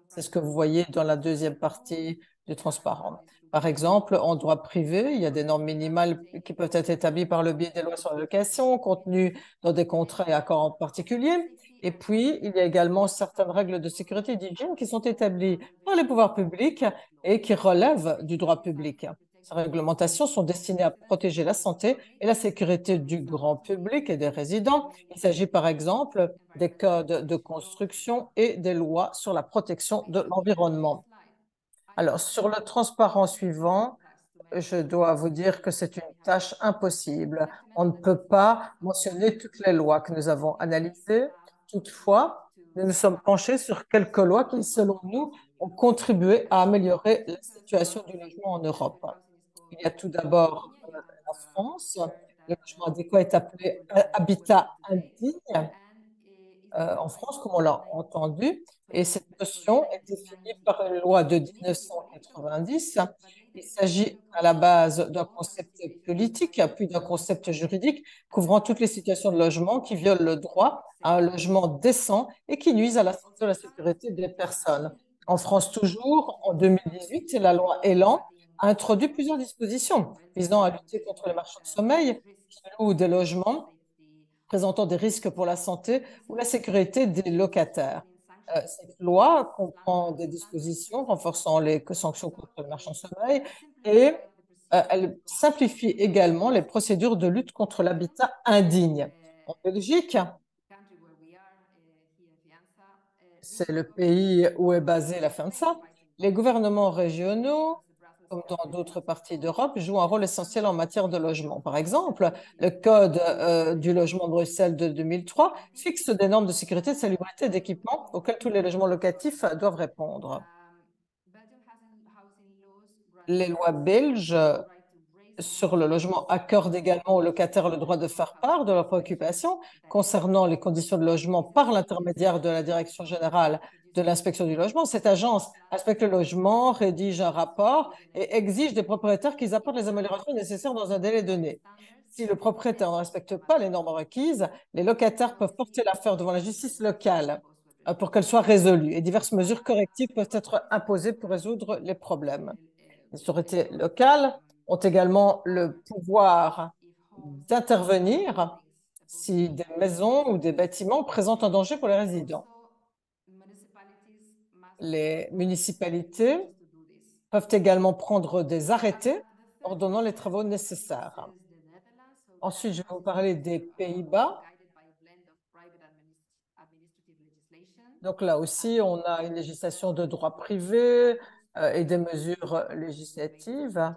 C'est ce que vous voyez dans la deuxième partie du transparent. Par exemple, en droit privé, il y a des normes minimales qui peuvent être établies par le biais des lois sur la location, contenues dans des contrats et accords en particulier. Et puis, il y a également certaines règles de sécurité et d'hygiène qui sont établies par les pouvoirs publics et qui relèvent du droit public. Ces réglementations sont destinées à protéger la santé et la sécurité du grand public et des résidents. Il s'agit par exemple des codes de construction et des lois sur la protection de l'environnement. Alors, sur le transparent suivant, je dois vous dire que c'est une tâche impossible. On ne peut pas mentionner toutes les lois que nous avons analysées. Toutefois, nous nous sommes penchés sur quelques lois qui, selon nous, ont contribué à améliorer la situation du logement en Europe. Il y a tout d'abord la France. Le logement adéquat est appelé habitat indigne en France, comme on l'a entendu. Et cette notion est définie par une loi de 1990. Il s'agit à la base d'un concept politique, puis d'un concept juridique couvrant toutes les situations de logement qui violent le droit à un logement décent et qui nuisent à la santé et à la sécurité des personnes. En France toujours, en 2018, la loi Elan a introduit plusieurs dispositions visant à lutter contre les marchands de sommeil qui louent des logements présentant des risques pour la santé ou la sécurité des locataires. Cette loi comprend des dispositions renforçant les sanctions contre les marchands de sommeil et elle simplifie également les procédures de lutte contre l'habitat indigne. En Belgique, c'est le pays où est basée la FEMSA, les gouvernements régionaux, comme dans d'autres parties d'Europe, jouent un rôle essentiel en matière de logement. Par exemple, le Code du logement de Bruxelles de 2003 fixe des normes de sécurité, de salubrité et d'équipement auxquelles tous les logements locatifs doivent répondre. Les lois belges sur le logement accordent également aux locataires le droit de faire part de leurs préoccupations concernant les conditions de logement par l'intermédiaire de la Direction générale de l'inspection du logement. Cette agence inspecte le logement, rédige un rapport et exige des propriétaires qu'ils apportent les améliorations nécessaires dans un délai donné. Si le propriétaire ne respecte pas les normes requises, les locataires peuvent porter l'affaire devant la justice locale pour qu'elle soit résolue et diverses mesures correctives peuvent être imposées pour résoudre les problèmes. Les autorités locales ont également le pouvoir d'intervenir si des maisons ou des bâtiments présentent un danger pour les résidents. Les municipalités peuvent également prendre des arrêtés ordonnant les travaux nécessaires. Ensuite, je vais vous parler des Pays-Bas. Donc là aussi, on a une législation de droit privé et des mesures législatives.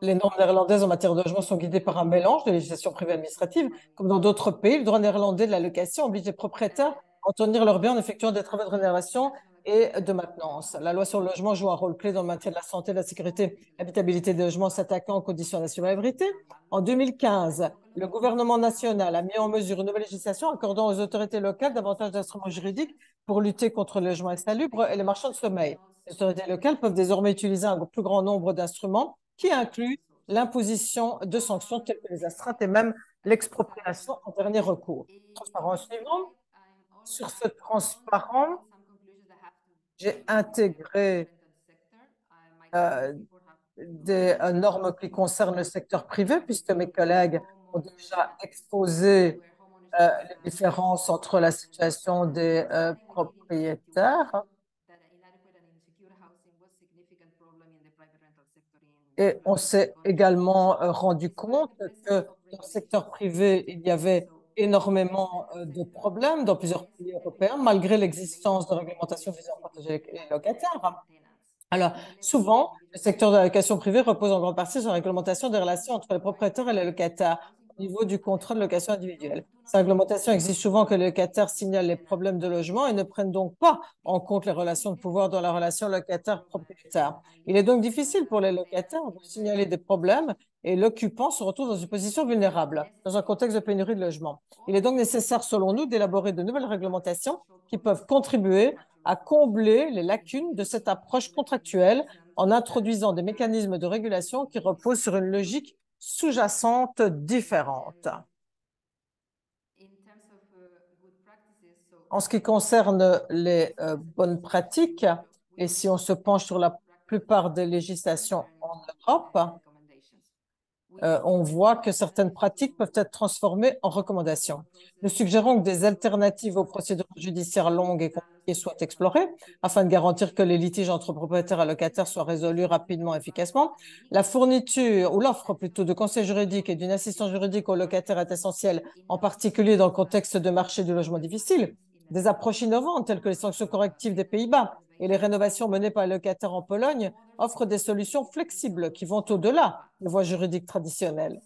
Les normes néerlandaises en matière de logement sont guidées par un mélange de législation privée et administrative. Comme dans d'autres pays, le droit néerlandais de la location oblige les propriétaires à entretenir leurs biens en effectuant des travaux de rénovation et de maintenance. La loi sur le logement joue un rôle clé dans le maintien de la santé, de la sécurité et l'habitabilité des logements s'attaquant aux conditions d'insalubrité. En 2015, le gouvernement national a mis en mesure une nouvelle législation accordant aux autorités locales davantage d'instruments juridiques pour lutter contre le logement insalubre et les marchands de sommeil. Les autorités locales peuvent désormais utiliser un plus grand nombre d'instruments qui inclut l'imposition de sanctions telles que les astreintes et même l'expropriation en dernier recours. Transparent suivant. Sur ce transparent, j'ai intégré des normes qui concernent le secteur privé, puisque mes collègues ont déjà exposé les différences entre la situation des propriétaires. Et on s'est également rendu compte que dans le secteur privé, il y avait énormément de problèmes dans plusieurs pays européens, malgré l'existence de réglementations visant à protéger les locataires. Alors, souvent, le secteur de la location privée repose en grande partie sur la réglementation des relations entre les propriétaires et les locataires au niveau du contrat de location individuelle. Cette réglementation exige souvent que les locataires signalent les problèmes de logement et ne prennent donc pas en compte les relations de pouvoir dans la relation locataire-propriétaire. Il est donc difficile pour les locataires de signaler des problèmes et l'occupant se retrouve dans une position vulnérable dans un contexte de pénurie de logement. Il est donc nécessaire, selon nous, d'élaborer de nouvelles réglementations qui peuvent contribuer à combler les lacunes de cette approche contractuelle en introduisant des mécanismes de régulation qui reposent sur une logique sous-jacente différente. En ce qui concerne les bonnes pratiques, et si on se penche sur la plupart des législations en Europe, on voit que certaines pratiques peuvent être transformées en recommandations. Nous suggérons que des alternatives aux procédures judiciaires longues et compliquées soient explorées afin de garantir que les litiges entre propriétaires et locataires soient résolus rapidement et efficacement. La fourniture ou l'offre plutôt de conseils juridiques et d'une assistance juridique aux locataires est essentielle, en particulier dans le contexte de marché du logement difficile. Des approches innovantes telles que les sanctions correctives des Pays-Bas et les rénovations menées par les locataires en Pologne offrent des solutions flexibles qui vont au-delà des voies juridiques traditionnelles.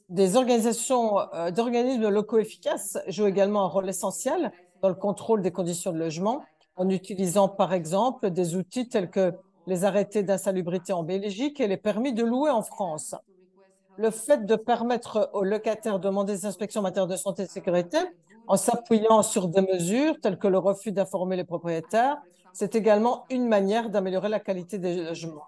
Des organismes locaux efficaces jouent également un rôle essentiel dans le contrôle des conditions de logement, en utilisant par exemple des outils tels que les arrêtés d'insalubrité en Belgique et les permis de louer en France. Le fait de permettre aux locataires de demander des inspections en matière de santé et de sécurité en s'appuyant sur des mesures telles que le refus d'informer les propriétaires, c'est également une manière d'améliorer la qualité des logements.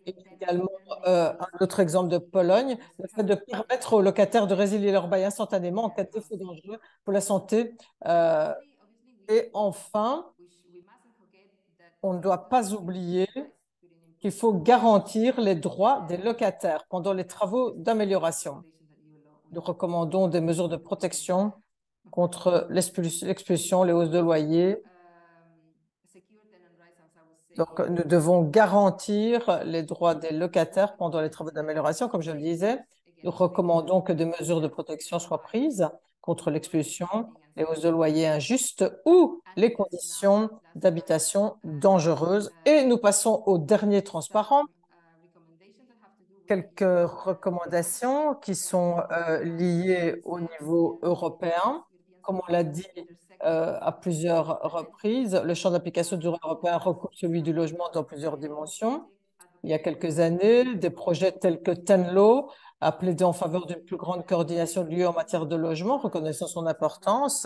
Et également, un autre exemple de Pologne, le fait de permettre aux locataires de résilier leur bail instantanément en cas de défaut dangereux pour la santé. Et enfin, on ne doit pas oublier qu'il faut garantir les droits des locataires pendant les travaux d'amélioration. Nous recommandons des mesures de protection contre l'expulsion, les hausses de loyer. Donc, nous devons garantir les droits des locataires pendant les travaux d'amélioration, comme je le disais. Nous recommandons que des mesures de protection soient prises contre l'expulsion, les hausses de loyer injustes ou les conditions d'habitation dangereuses. Et nous passons au dernier transparent. Quelques recommandations qui sont liées au niveau européen. Comme on l'a dit à plusieurs reprises, le champ d'application du droit européen recoupe celui du logement dans plusieurs dimensions. Il y a quelques années, des projets tels que Tenlo a plaidé en faveur d'une plus grande coordination de l'UE en matière de logement, reconnaissant son importance.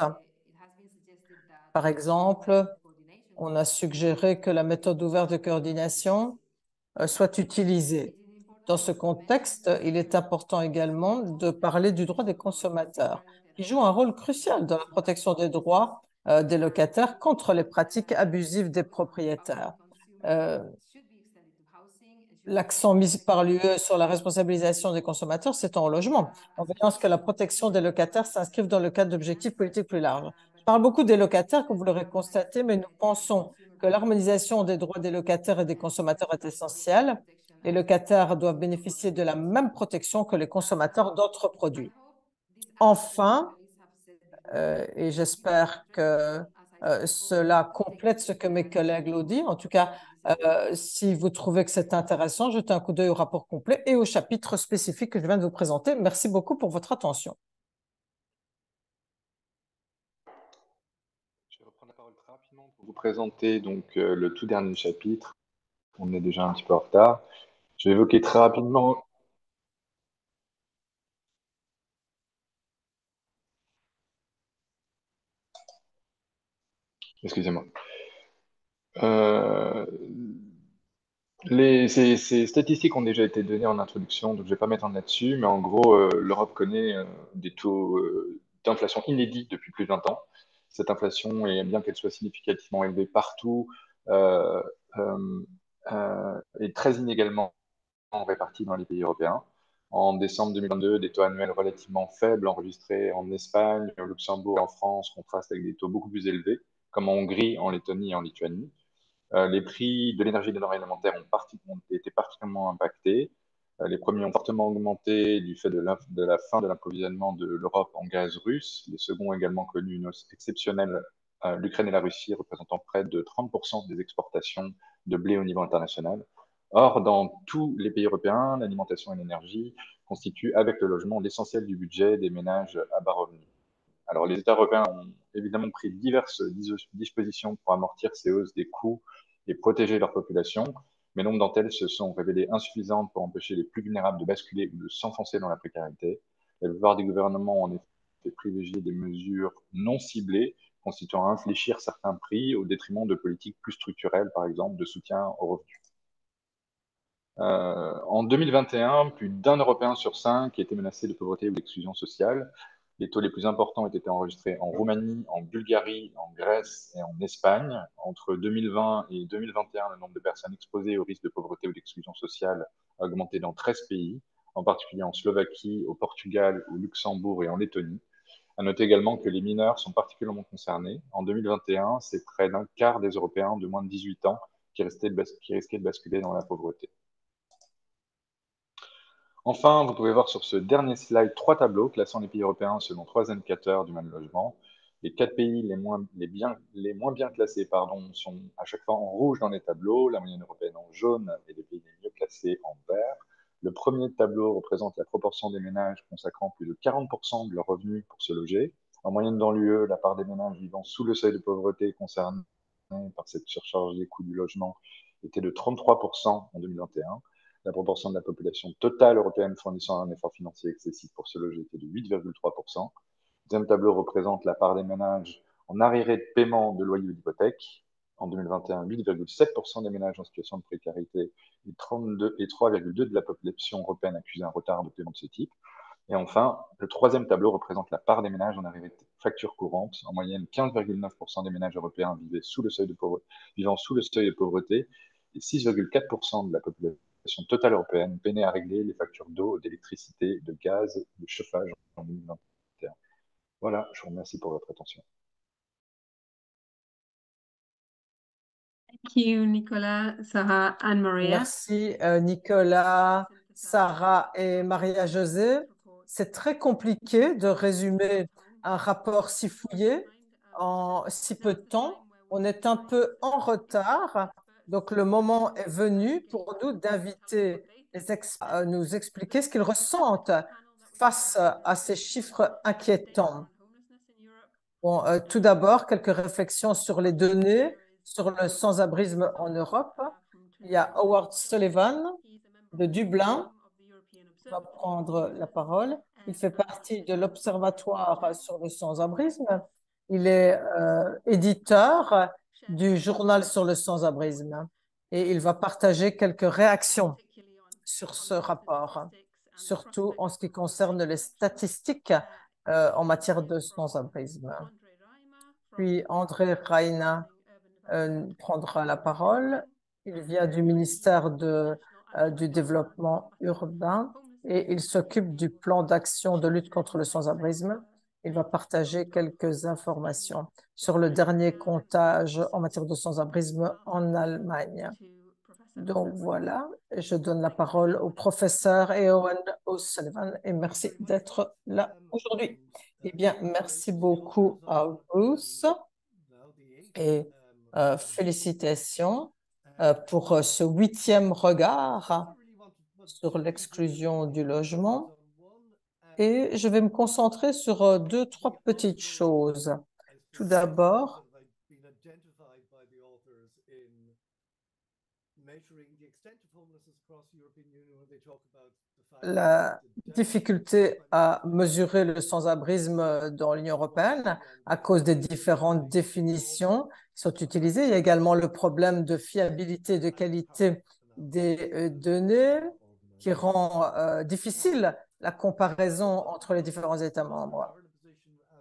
Par exemple, on a suggéré que la méthode ouverte de coordination soit utilisée. Dans ce contexte, il est important également de parler du droit des consommateurs, qui joue un rôle crucial dans la protection des droits des locataires contre les pratiques abusives des propriétaires. L'accent mis par l'UE sur la responsabilisation des consommateurs s'étend au logement, en veillant à ce que la protection des locataires s'inscrive dans le cadre d'objectifs politiques plus larges. Je parle beaucoup des locataires, comme vous l'aurez constaté, mais nous pensons que l'harmonisation des droits des locataires et des consommateurs est essentielle. Les locataires doivent bénéficier de la même protection que les consommateurs d'autres produits. Enfin, et j'espère que cela complète ce que mes collègues l'ont dit. En tout cas, si vous trouvez que c'est intéressant, jetez un coup d'œil au rapport complet et au chapitre spécifique que je viens de vous présenter. Merci beaucoup pour votre attention. Je vais reprendre la parole très rapidement pour vous présenter donc, le tout dernier chapitre. On est déjà un petit peu en retard. Je vais évoquer très rapidement. Excusez-moi. Euh, ces statistiques ont déjà été données en introduction, donc je ne vais pas m'étendre là-dessus, mais en gros, l'Europe connaît des taux d'inflation inédits depuis plus de 20 ans. Cette inflation, et bien qu'elle soit significativement élevée partout, euh, euh, est très inégalement répartie dans les pays européens. En décembre 2022, des taux annuels relativement faibles enregistrés en Espagne, au Luxembourg et en France contrastent avec des taux beaucoup plus élevés, comme en Hongrie, en Lettonie et en Lituanie. Les prix de l'énergie et des denrées alimentaires ont été particulièrement impactés. Les premiers ont fortement augmenté du fait de la fin de l'approvisionnement de l'Europe en gaz russe. Les seconds ont également connu une hausse exceptionnelle. L'Ukraine et la Russie représentant près de 30% des exportations de blé au niveau international. Or, dans tous les pays européens, l'alimentation et l'énergie constituent, avec le logement, l'essentiel du budget des ménages à bas revenus. Alors, les États européens ont évidemment pris diverses dispositions pour amortir ces hausses des coûts et protéger leur population, mais nombre d'entre elles se sont révélées insuffisantes pour empêcher les plus vulnérables de basculer ou de s'enfoncer dans la précarité. La plupart des gouvernements ont en effet privilégié des mesures non ciblées, constituant à infléchir certains prix au détriment de politiques plus structurelles, par exemple de soutien aux revenus. En 2021, plus d'un Européen sur cinq était menacé de pauvreté ou d'exclusion sociale. Les taux les plus importants ont été enregistrés en Roumanie, en Bulgarie, en Grèce et en Espagne. Entre 2020 et 2021, le nombre de personnes exposées au risque de pauvreté ou d'exclusion sociale a augmenté dans 13 pays, en particulier en Slovaquie, au Portugal, au Luxembourg et en Lettonie. À noter également que les mineurs sont particulièrement concernés. En 2021, c'est près d'un quart des Européens de moins de 18 ans qui risquaient de basculer dans la pauvreté. Enfin, vous pouvez voir sur ce dernier slide trois tableaux classant les pays européens selon trois indicateurs du mal logement. Les quatre pays les moins bien classés sont à chaque fois en rouge dans les tableaux, la moyenne européenne en jaune et les pays les mieux classés en vert. Le premier tableau représente la proportion des ménages consacrant plus de 40% de leurs revenus pour se loger. En moyenne dans l'UE, la part des ménages vivant sous le seuil de pauvreté concernés par cette surcharge des coûts du logement était de 33% en 2021. La proportion de la population totale européenne fournissant un effort financier excessif pour se loger était de 8,3%. Le deuxième tableau représente la part des ménages en arriéré de paiement de loyer ou d'hypothèque. En 2021, 8,7% des ménages en situation de précarité et 3,2% de la population européenne accusait un retard de paiement de ce type. Et enfin, le troisième tableau représente la part des ménages en arriéré de factures courantes. En moyenne, 15,9% des ménages européens vivant sous le seuil de pauvreté et 6,4% de la population totale européenne peinaient à régler les factures d'eau, d'électricité, de gaz, de chauffage en 2021. Voilà, je vous remercie pour votre attention. Thank you, Nicolas, Sarah, and Maria. Merci Nicolas, Sarah et Maria-Josée. C'est très compliqué de résumer un rapport si fouillé en si peu de temps. On est un peu en retard, donc le moment est venu pour nous d'inviter les experts à nous expliquer ce qu'ils ressentent face à ces chiffres inquiétants. Bon, tout d'abord, quelques réflexions sur les données sur le sans-abrisme en Europe. Il y a Howard Sullivan de Dublin qui va prendre la parole. Il fait partie de l'Observatoire sur le sans-abrisme. Il est éditeur du journal sur le sans-abrisme et il va partager quelques réactions sur ce rapport, surtout en ce qui concerne les statistiques en matière de sans-abrisme. Puis André Reina prendra la parole. Il vient du ministère du Développement urbain et il s'occupe du plan d'action de lutte contre le sans-abrisme. Il va partager quelques informations sur le dernier comptage en matière de sans-abrisme en Allemagne. Donc voilà, je donne la parole au professeur Eoin O'Sullivan et merci d'être là aujourd'hui. Eh bien, merci beaucoup à Bruce et félicitations pour ce 8e regard sur l'exclusion du logement. Et je vais me concentrer sur 2, 3 petites choses. Tout d'abord, la difficulté à mesurer le sans-abrisme dans l'Union européenne à cause des différentes définitions qui sont utilisées. Il y a également le problème de fiabilité et de qualité des données qui rend difficile la comparaison entre les différents États membres.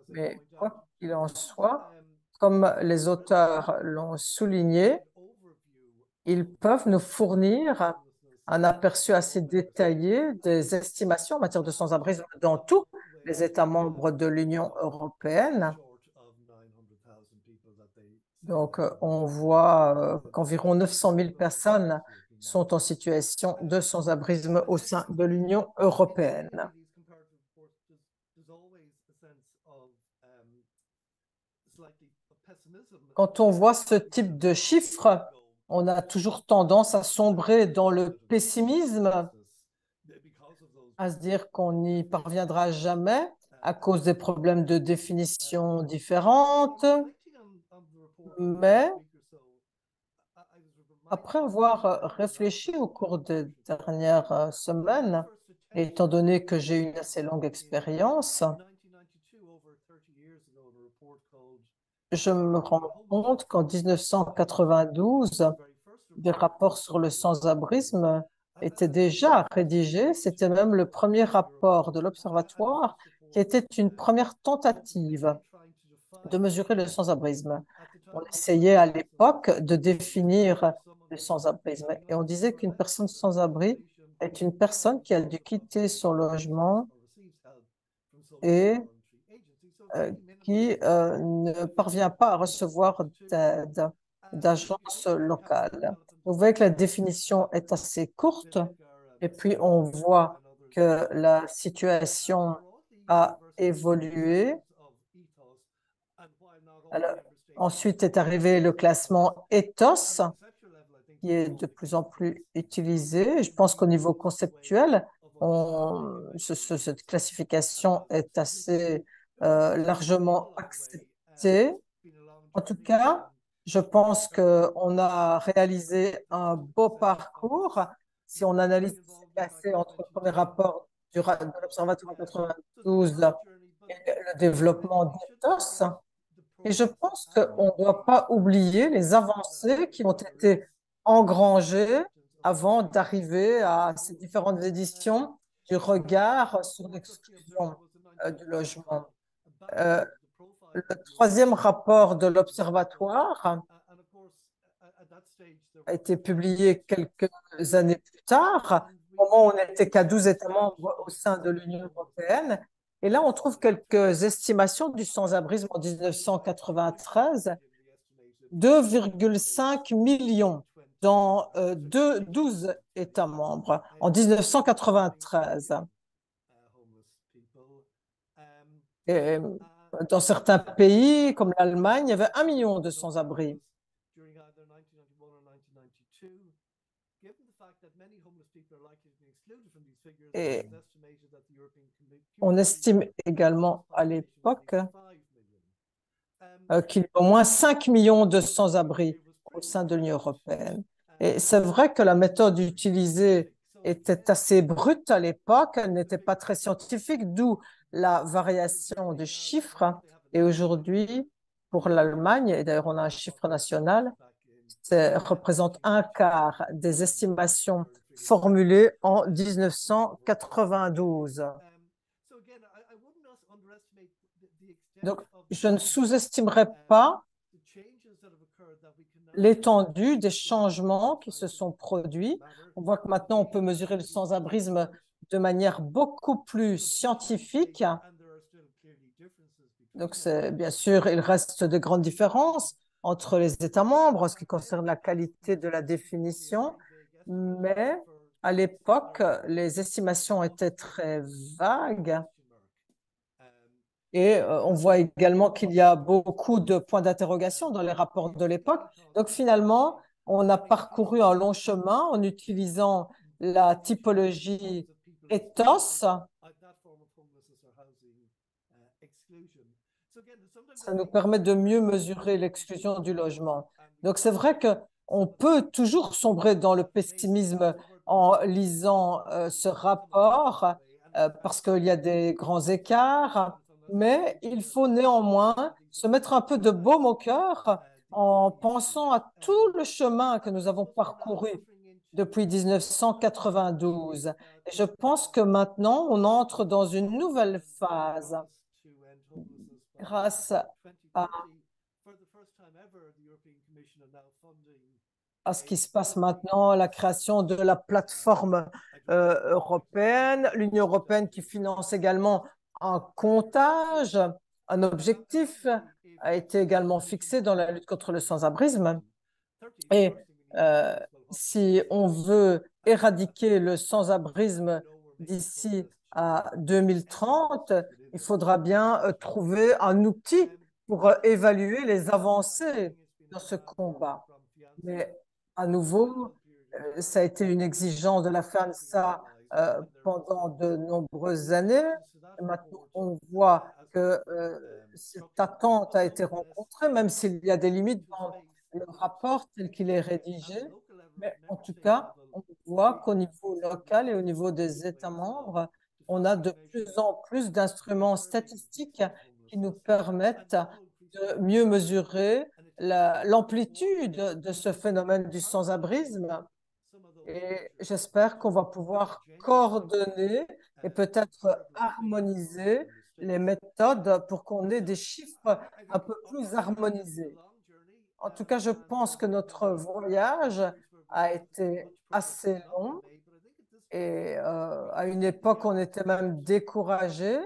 Mais quoi qu'il en soit, comme les auteurs l'ont souligné, ils peuvent nous fournir un aperçu assez détaillé des estimations en matière de sans-abrisme dans tous les États membres de l'Union européenne. Donc, on voit qu'environ 900 000 personnes sont en situation de sans-abrisme au sein de l'Union européenne. Quand on voit ce type de chiffres, on a toujours tendance à sombrer dans le pessimisme, à se dire qu'on n'y parviendra jamais à cause des problèmes de définition différentes. Mais après avoir réfléchi au cours des dernières semaines, et étant donné que j'ai une assez longue expérience, je me rends compte qu'en 1992, des rapports sur le sans-abrisme étaient déjà rédigés. C'était même le premier rapport de l'Observatoire qui était une première tentative de mesurer le sans-abrisme. On essayait à l'époque de définir le sans-abrisme et on disait qu'une personne sans-abri est une personne qui a dû quitter son logement et qui ne parvient pas à recevoir d'aide d'agences locales. Vous voyez que la définition est assez courte et puis on voit que la situation a évolué. Alors, ensuite est arrivé le classement Ethos, qui est de plus en plus utilisé. Je pense qu'au niveau conceptuel, cette classification est assez largement acceptée. En tout cas, je pense qu'on a réalisé un beau parcours. Si on analyse ce qui s'est passé entre le premier rapport de l'Observatoire en 92 et le développement d'Ethos, et je pense qu'on ne doit pas oublier les avancées qui ont été engrangées avant d'arriver à ces différentes éditions du regard sur l'exclusion du logement. Le 3e rapport de l'Observatoire a été publié quelques années plus tard, au moment où on n'était qu'à 12 États membres au sein de l'Union européenne. Et là, on trouve quelques estimations du sans-abrisme en 1993, 2,5 millions dans 12 États membres en 1993. Et dans certains pays, comme l'Allemagne, il y avait 1 million de sans-abri. Et on estime également à l'époque qu'il y a au moins 5 millions de sans-abri au sein de l'Union européenne. Et c'est vrai que la méthode utilisée était assez brute à l'époque, elle n'était pas très scientifique, d'où la variation de chiffres. Et aujourd'hui, pour l'Allemagne, et d'ailleurs on a un chiffre national, ça représente un quart des estimations formulées en 1992. Donc, je ne sous-estimerai pas l'étendue des changements qui se sont produits. On voit que maintenant, on peut mesurer le sans-abrisme de manière beaucoup plus scientifique. Donc, bien sûr, il reste de grandes différences entre les États membres en ce qui concerne la qualité de la définition, mais à l'époque, les estimations étaient très vagues. Et on voit également qu'il y a beaucoup de points d'interrogation dans les rapports de l'époque. Donc finalement, on a parcouru un long chemin en utilisant la typologie ethos. Ça nous permet de mieux mesurer l'exclusion du logement. Donc c'est vrai qu'on peut toujours sombrer dans le pessimisme en lisant ce rapport parce qu'il y a des grands écarts, mais il faut néanmoins se mettre un peu de baume au cœur en pensant à tout le chemin que nous avons parcouru depuis 1992. Et je pense que maintenant, on entre dans une nouvelle phase grâce à ce qui se passe maintenant, la création de la plateforme européenne, l'Union européenne qui finance également un comptage, un objectif a été également fixé dans la lutte contre le sans-abrisme. Et si on veut éradiquer le sans-abrisme d'ici à 2030, il faudra bien trouver un outil pour évaluer les avancées dans ce combat. Mais à nouveau, ça a été une exigence de la FANSA pendant de nombreuses années. Et maintenant, on voit que cette attente a été rencontrée, même s'il y a des limites dans le rapport tel qu'il est rédigé. Mais en tout cas, on voit qu'au niveau local et au niveau des États membres, on a de plus en plus d'instruments statistiques qui nous permettent de mieux mesurer l'amplitude de ce phénomène du sans-abrisme. Et j'espère qu'on va pouvoir coordonner et peut-être harmoniser les méthodes pour qu'on ait des chiffres un peu plus harmonisés. En tout cas, je pense que notre voyage a été assez long et à une époque, on était même découragé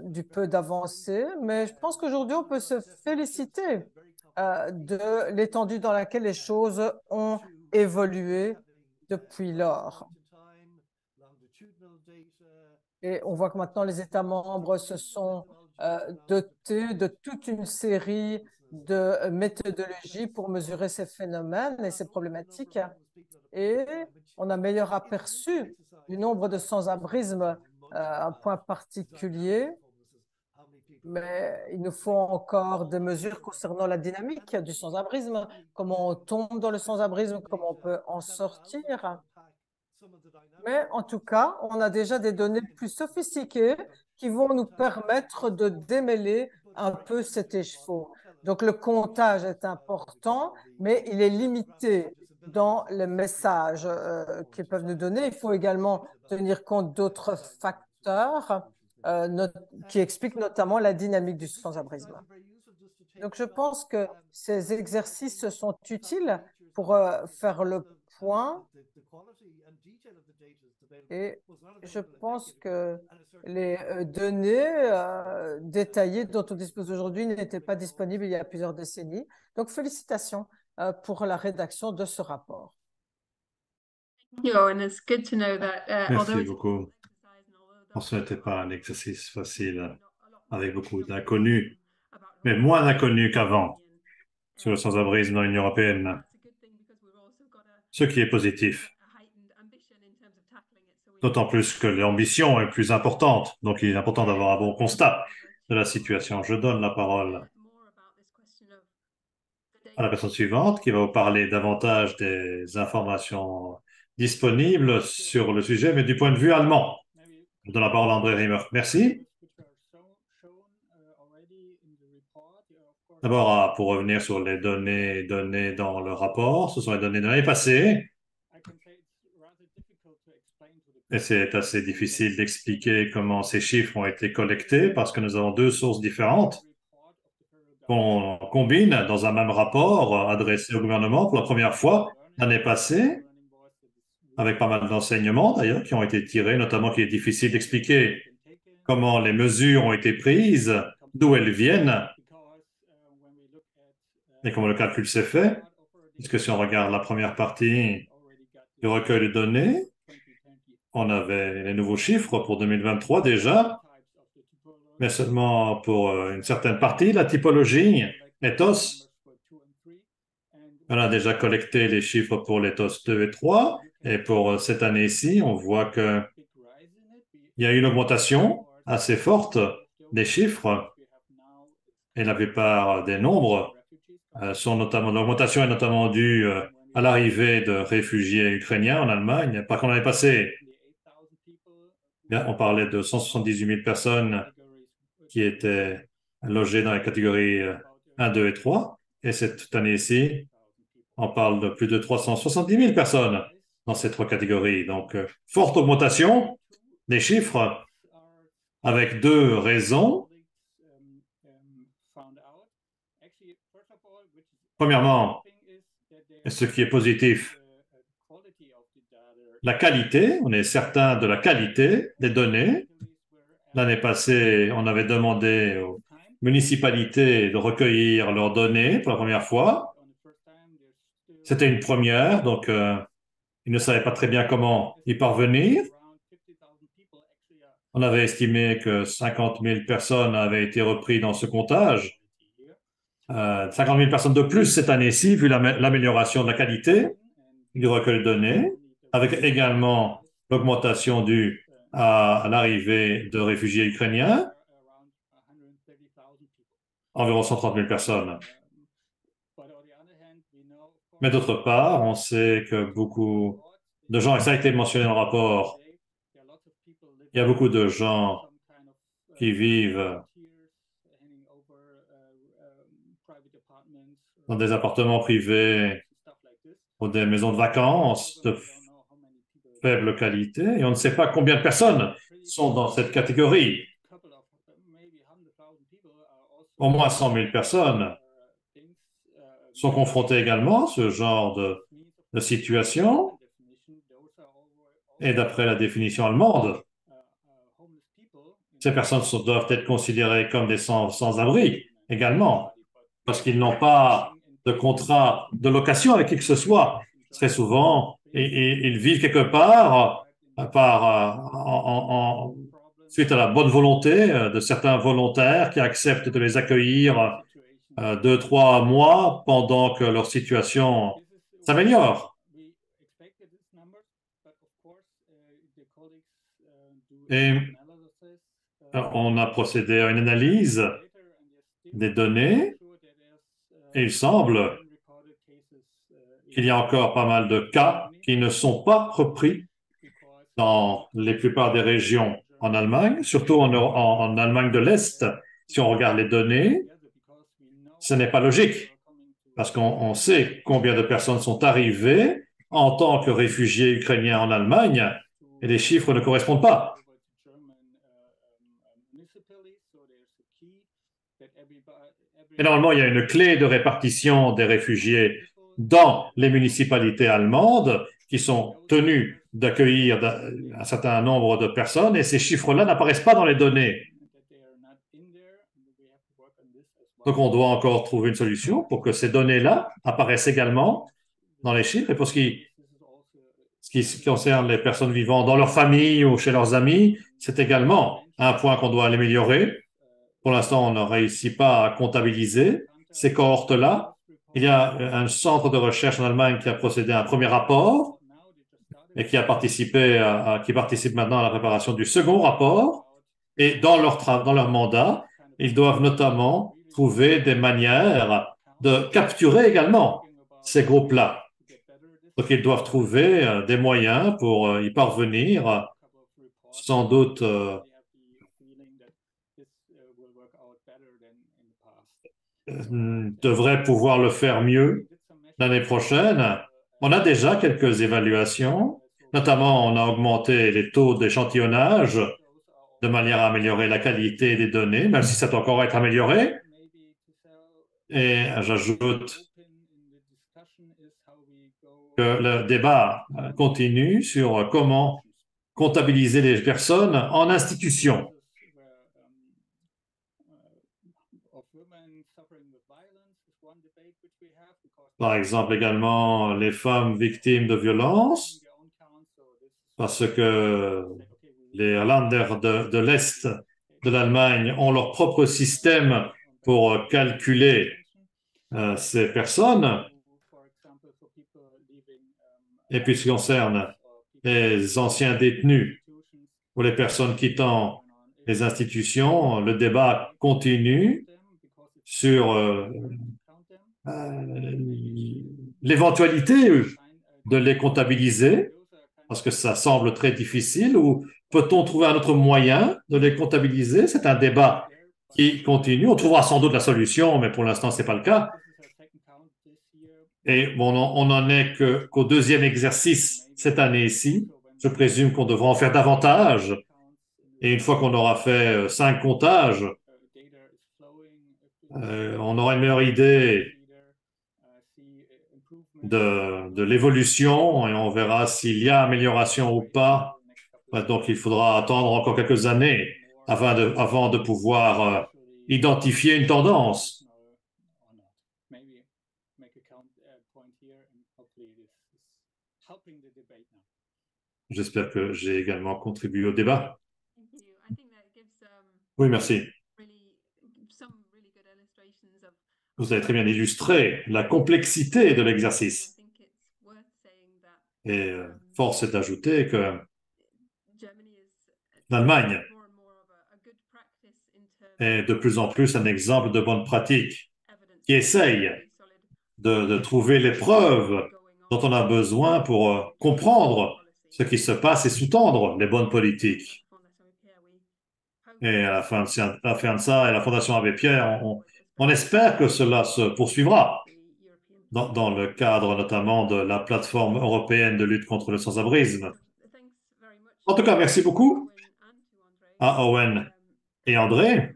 du peu d'avancées, mais je pense qu'aujourd'hui, on peut se féliciter de l'étendue dans laquelle les choses ont évolué depuis lors. Et on voit que maintenant, les États membres se sont dotés de toute une série de méthodologies pour mesurer ces phénomènes et ces problématiques. Et on a meilleur aperçu du nombre de sans-abrisme, un point particulier, mais il nous faut encore des mesures concernant la dynamique du sans-abrisme, comment on tombe dans le sans-abrisme, comment on peut en sortir. Mais en tout cas, on a déjà des données plus sophistiquées qui vont nous permettre de démêler un peu cet écheveau. Donc le comptage est important, mais il est limité dans les messages qu'ils peuvent nous donner. Il faut également tenir compte d'autres facteurs qui expliquent notamment la dynamique du sans-abrisme. Donc je pense que ces exercices sont utiles pour faire le point. Et je pense que les données détaillées dont on dispose aujourd'hui n'étaient pas disponibles il y a plusieurs décennies. Donc, félicitations pour la rédaction de ce rapport. Merci beaucoup. Ce n'était pas un exercice facile avec beaucoup d'inconnus, mais moins d'inconnus qu'avant sur le sans-abrisme dans l'Union européenne. Ce qui est positif. D'autant plus que l'ambition est plus importante. Donc, il est important d'avoir un bon constat de la situation. Je donne la parole à la personne suivante qui va vous parler davantage des informations disponibles sur le sujet, mais du point de vue allemand. Je donne la parole à André Riemer. Merci. D'abord, pour revenir sur les données données dans le rapport, ce sont les données de l'année passée. Et c'est assez difficile d'expliquer comment ces chiffres ont été collectés parce que nous avons deux sources différentes qu'on combine dans un même rapport adressé au gouvernement pour la première fois l'année passée, avec pas mal d'enseignements d'ailleurs qui ont été tirés, notamment qu'il est difficile d'expliquer comment les mesures ont été prises d'où elles viennent et comment le calcul s'est fait. Puisque si on regarde la première partie du recueil de données, on avait les nouveaux chiffres pour 2023 déjà, mais seulement pour une certaine partie, la typologie, ethos. On a déjà collecté les chiffres pour l'ethos 2 et 3, et pour cette année-ci, on voit qu'il y a une augmentation assez forte des chiffres, et la plupart des nombres sont notamment, l'augmentation est notamment due à l'arrivée de réfugiés ukrainiens en Allemagne. Par contre, l'année passée, on parlait de 178 000 personnes qui étaient logées dans les catégories 1, 2 et 3. Et cette année-ci, on parle de plus de 370 000 personnes dans ces trois catégories. Donc, forte augmentation des chiffres avec deux raisons. Premièrement, ce qui est positif, la qualité, on est certain de la qualité des données. L'année passée, on avait demandé aux municipalités de recueillir leurs données pour la première fois. C'était une première, donc ils ne savaient pas très bien comment y parvenir. On avait estimé que 50 000 personnes avaient été reprises dans ce comptage. 50 000 personnes de plus cette année-ci, vu l'amélioration de la qualité du recueil de données, avec également l'augmentation due à l'arrivée de réfugiés ukrainiens, environ 130 000 personnes. Mais d'autre part, on sait que beaucoup de gens, et ça a été mentionné dans le rapport, il y a beaucoup de gens qui vivent dans des appartements privés ou des maisons de vacances de faible qualité, et on ne sait pas combien de personnes sont dans cette catégorie. Au moins 100 000 personnes sont confrontées également à ce genre de situation. Et d'après la définition allemande, ces personnes doivent être considérées comme des sans-abri également, parce qu'ils n'ont pas de contrat de location avec qui que ce soit. Très souvent, ils vivent quelque part suite à la bonne volonté de certains volontaires qui acceptent de les accueillir 2-3 mois pendant que leur situation s'améliore. Et on a procédé à une analyse des données et il semble qu'il y a encore pas mal de cas qui ne sont pas repris dans les plupart des régions en Allemagne, surtout en Allemagne de l'Est. Si on regarde les données, ce n'est pas logique, parce qu'on sait combien de personnes sont arrivées en tant que réfugiés ukrainiens en Allemagne, et les chiffres ne correspondent pas. Et normalement, il y a une clé de répartition des réfugiés dans les municipalités allemandes qui sont tenues d'accueillir un certain nombre de personnes, et ces chiffres-là n'apparaissent pas dans les données. Donc, on doit encore trouver une solution pour que ces données-là apparaissent également dans les chiffres. Et pour ce qui concerne les personnes vivant dans leur famille ou chez leurs amis, c'est également un point qu'on doit améliorer. Pour l'instant, on ne réussit pas à comptabiliser ces cohortes-là. Il y a un centre de recherche en Allemagne qui a procédé à un premier rapport et qui participe maintenant à la préparation du second rapport. Et dans leur mandat, ils doivent notamment trouver des manières de capturer également ces groupes-là. Donc, ils doivent trouver des moyens pour y parvenir, sans doute devraient pouvoir le faire mieux l'année prochaine. On a déjà quelques évaluations, notamment on a augmenté les taux d'échantillonnage de manière à améliorer la qualité des données, même si ça doit encore être amélioré. Et j'ajoute que le débat continue sur comment comptabiliser les personnes en institution. Par exemple, également les femmes victimes de violences, parce que les Irlandais de l'Est de l'Allemagne ont leur propre système pour calculer ces personnes. Et puis, ce qui concerne les anciens détenus ou les personnes quittant les institutions, le débat continue sur l'éventualité de les comptabiliser, parce que ça semble très difficile, ou peut-on trouver un autre moyen de les comptabiliser? C'est un débat qui continue. On trouvera sans doute la solution, mais pour l'instant, ce n'est pas le cas. Et bon, on n'en est qu'au deuxième exercice cette année-ci. Je présume qu'on devra en faire davantage. Et une fois qu'on aura fait 5 comptages, on aura une meilleure idée de l'évolution et on verra s'il y a amélioration ou pas. Donc, il faudra attendre encore quelques années avant de pouvoir identifier une tendance. J'espère que j'ai également contribué au débat. Oui, merci. Vous avez très bien illustré la complexité de l'exercice. Et force est d'ajouter que l'Allemagne est de plus en plus un exemple de bonne pratique qui essaye de trouver les preuves dont on a besoin pour comprendre ce qui se passe et sous-tendre les bonnes politiques. Et à la fin de ça, et la Fondation Abbé Pierre, on espère que cela se poursuivra dans le cadre notamment de la plateforme européenne de lutte contre le sans-abrisme. En tout cas, merci beaucoup à Owen et André.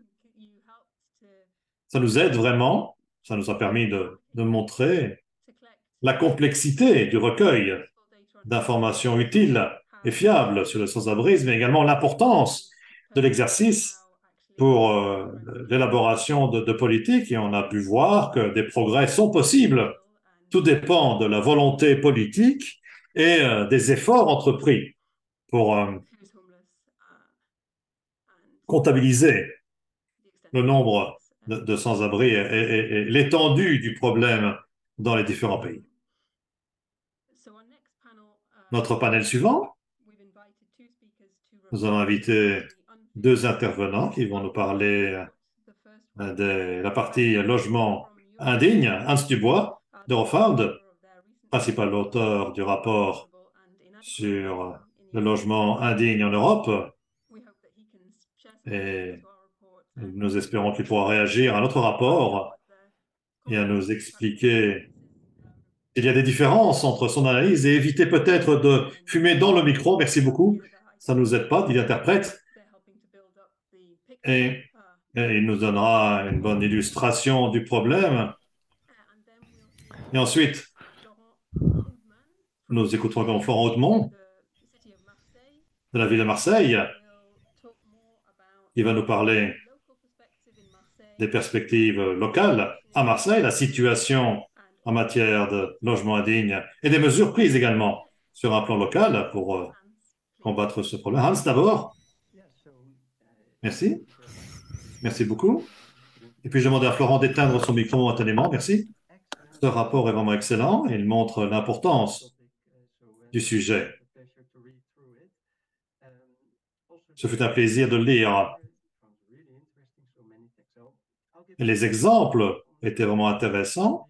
Ça nous aide vraiment. Ça nous a permis de montrer la complexité du recueil d'informations utiles et fiables sur le sans-abrisme, mais également l'importance de l'exercice pour l'élaboration de politiques. Et on a pu voir que des progrès sont possibles. Tout dépend de la volonté politique et des efforts entrepris pour comptabiliser le nombre de sans-abri et l'étendue du problème dans les différents pays. Notre panel suivant, nous avons invité 2 intervenants qui vont nous parler de la partie logement indigne. Hans Dubois, d'Eurofound, principal auteur du rapport sur le logement indigne en Europe. Et nous espérons qu'il pourra réagir à notre rapport et à nous expliquer qu'il y a des différences entre son analyse et éviter peut-être de fumer dans le micro. Merci beaucoup. Ça ne nous aide pas, dit l'interprète. Et il nous donnera une bonne illustration du problème. Et ensuite, nous écouterons comme Florent Hautemont de la ville de Marseille, qui va nous parler des perspectives locales à Marseille, la situation en matière de logement indigne et des mesures prises également sur un plan local pour combattre ce problème. Hans, d'abord. Merci. Merci beaucoup. Et puis, je demande à Florent d'éteindre son micro momentanément. Merci. Ce rapport est vraiment excellent. Il montre l'importance du sujet. Ce fut un plaisir de le lire. Et les exemples étaient vraiment intéressants.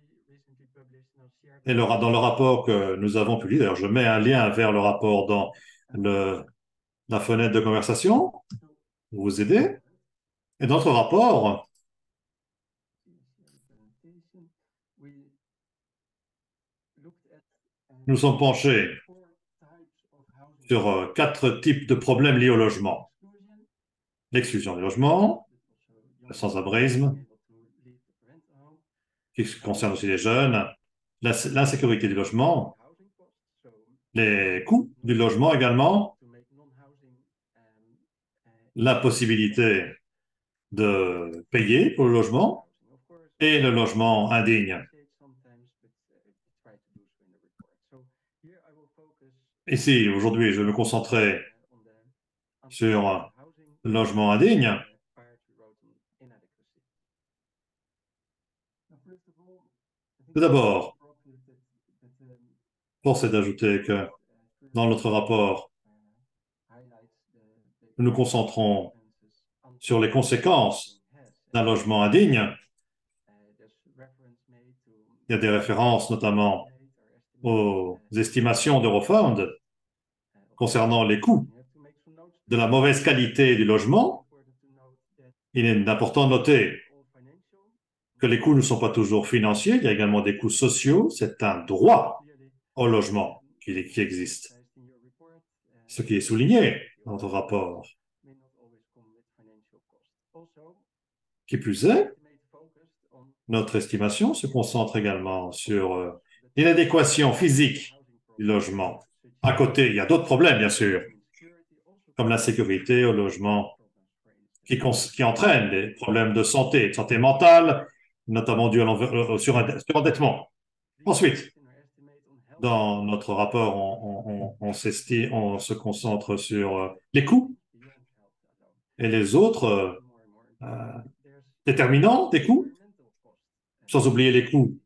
Et dans le rapport que nous avons publié, d'ailleurs, je mets un lien vers le rapport dans la fenêtre de conversation pour vous aider. Et dans notre rapport, nous sommes penchés sur 4 types de problèmes liés au logement. L'exclusion du logement, le sans-abrisme, qui concerne aussi les jeunes, l'insécurité du logement, les coûts du logement également, la possibilité de payer pour le logement et le logement indigne. Ici, aujourd'hui, je vais me concentrer sur le logement indigne. Tout d'abord, force est d'ajouter que dans notre rapport, nous nous concentrons sur les conséquences d'un logement indigne. Il y a des références notamment aux estimations d'Eurofound concernant les coûts de la mauvaise qualité du logement. Il est important de noter que les coûts ne sont pas toujours financiers, il y a également des coûts sociaux. C'est un droit au logement qui existe. Ce qui est souligné dans notre rapport. Qui plus est, notre estimation se concentre également sur l'inadéquation physique du logement. À côté, il y a d'autres problèmes, bien sûr, comme l'insécurité au logement, qui entraîne des problèmes de santé mentale, notamment dû au surendettement. Ensuite, dans notre rapport, on se concentre sur les coûts et les autres déterminants des coûts, sans oublier les coûts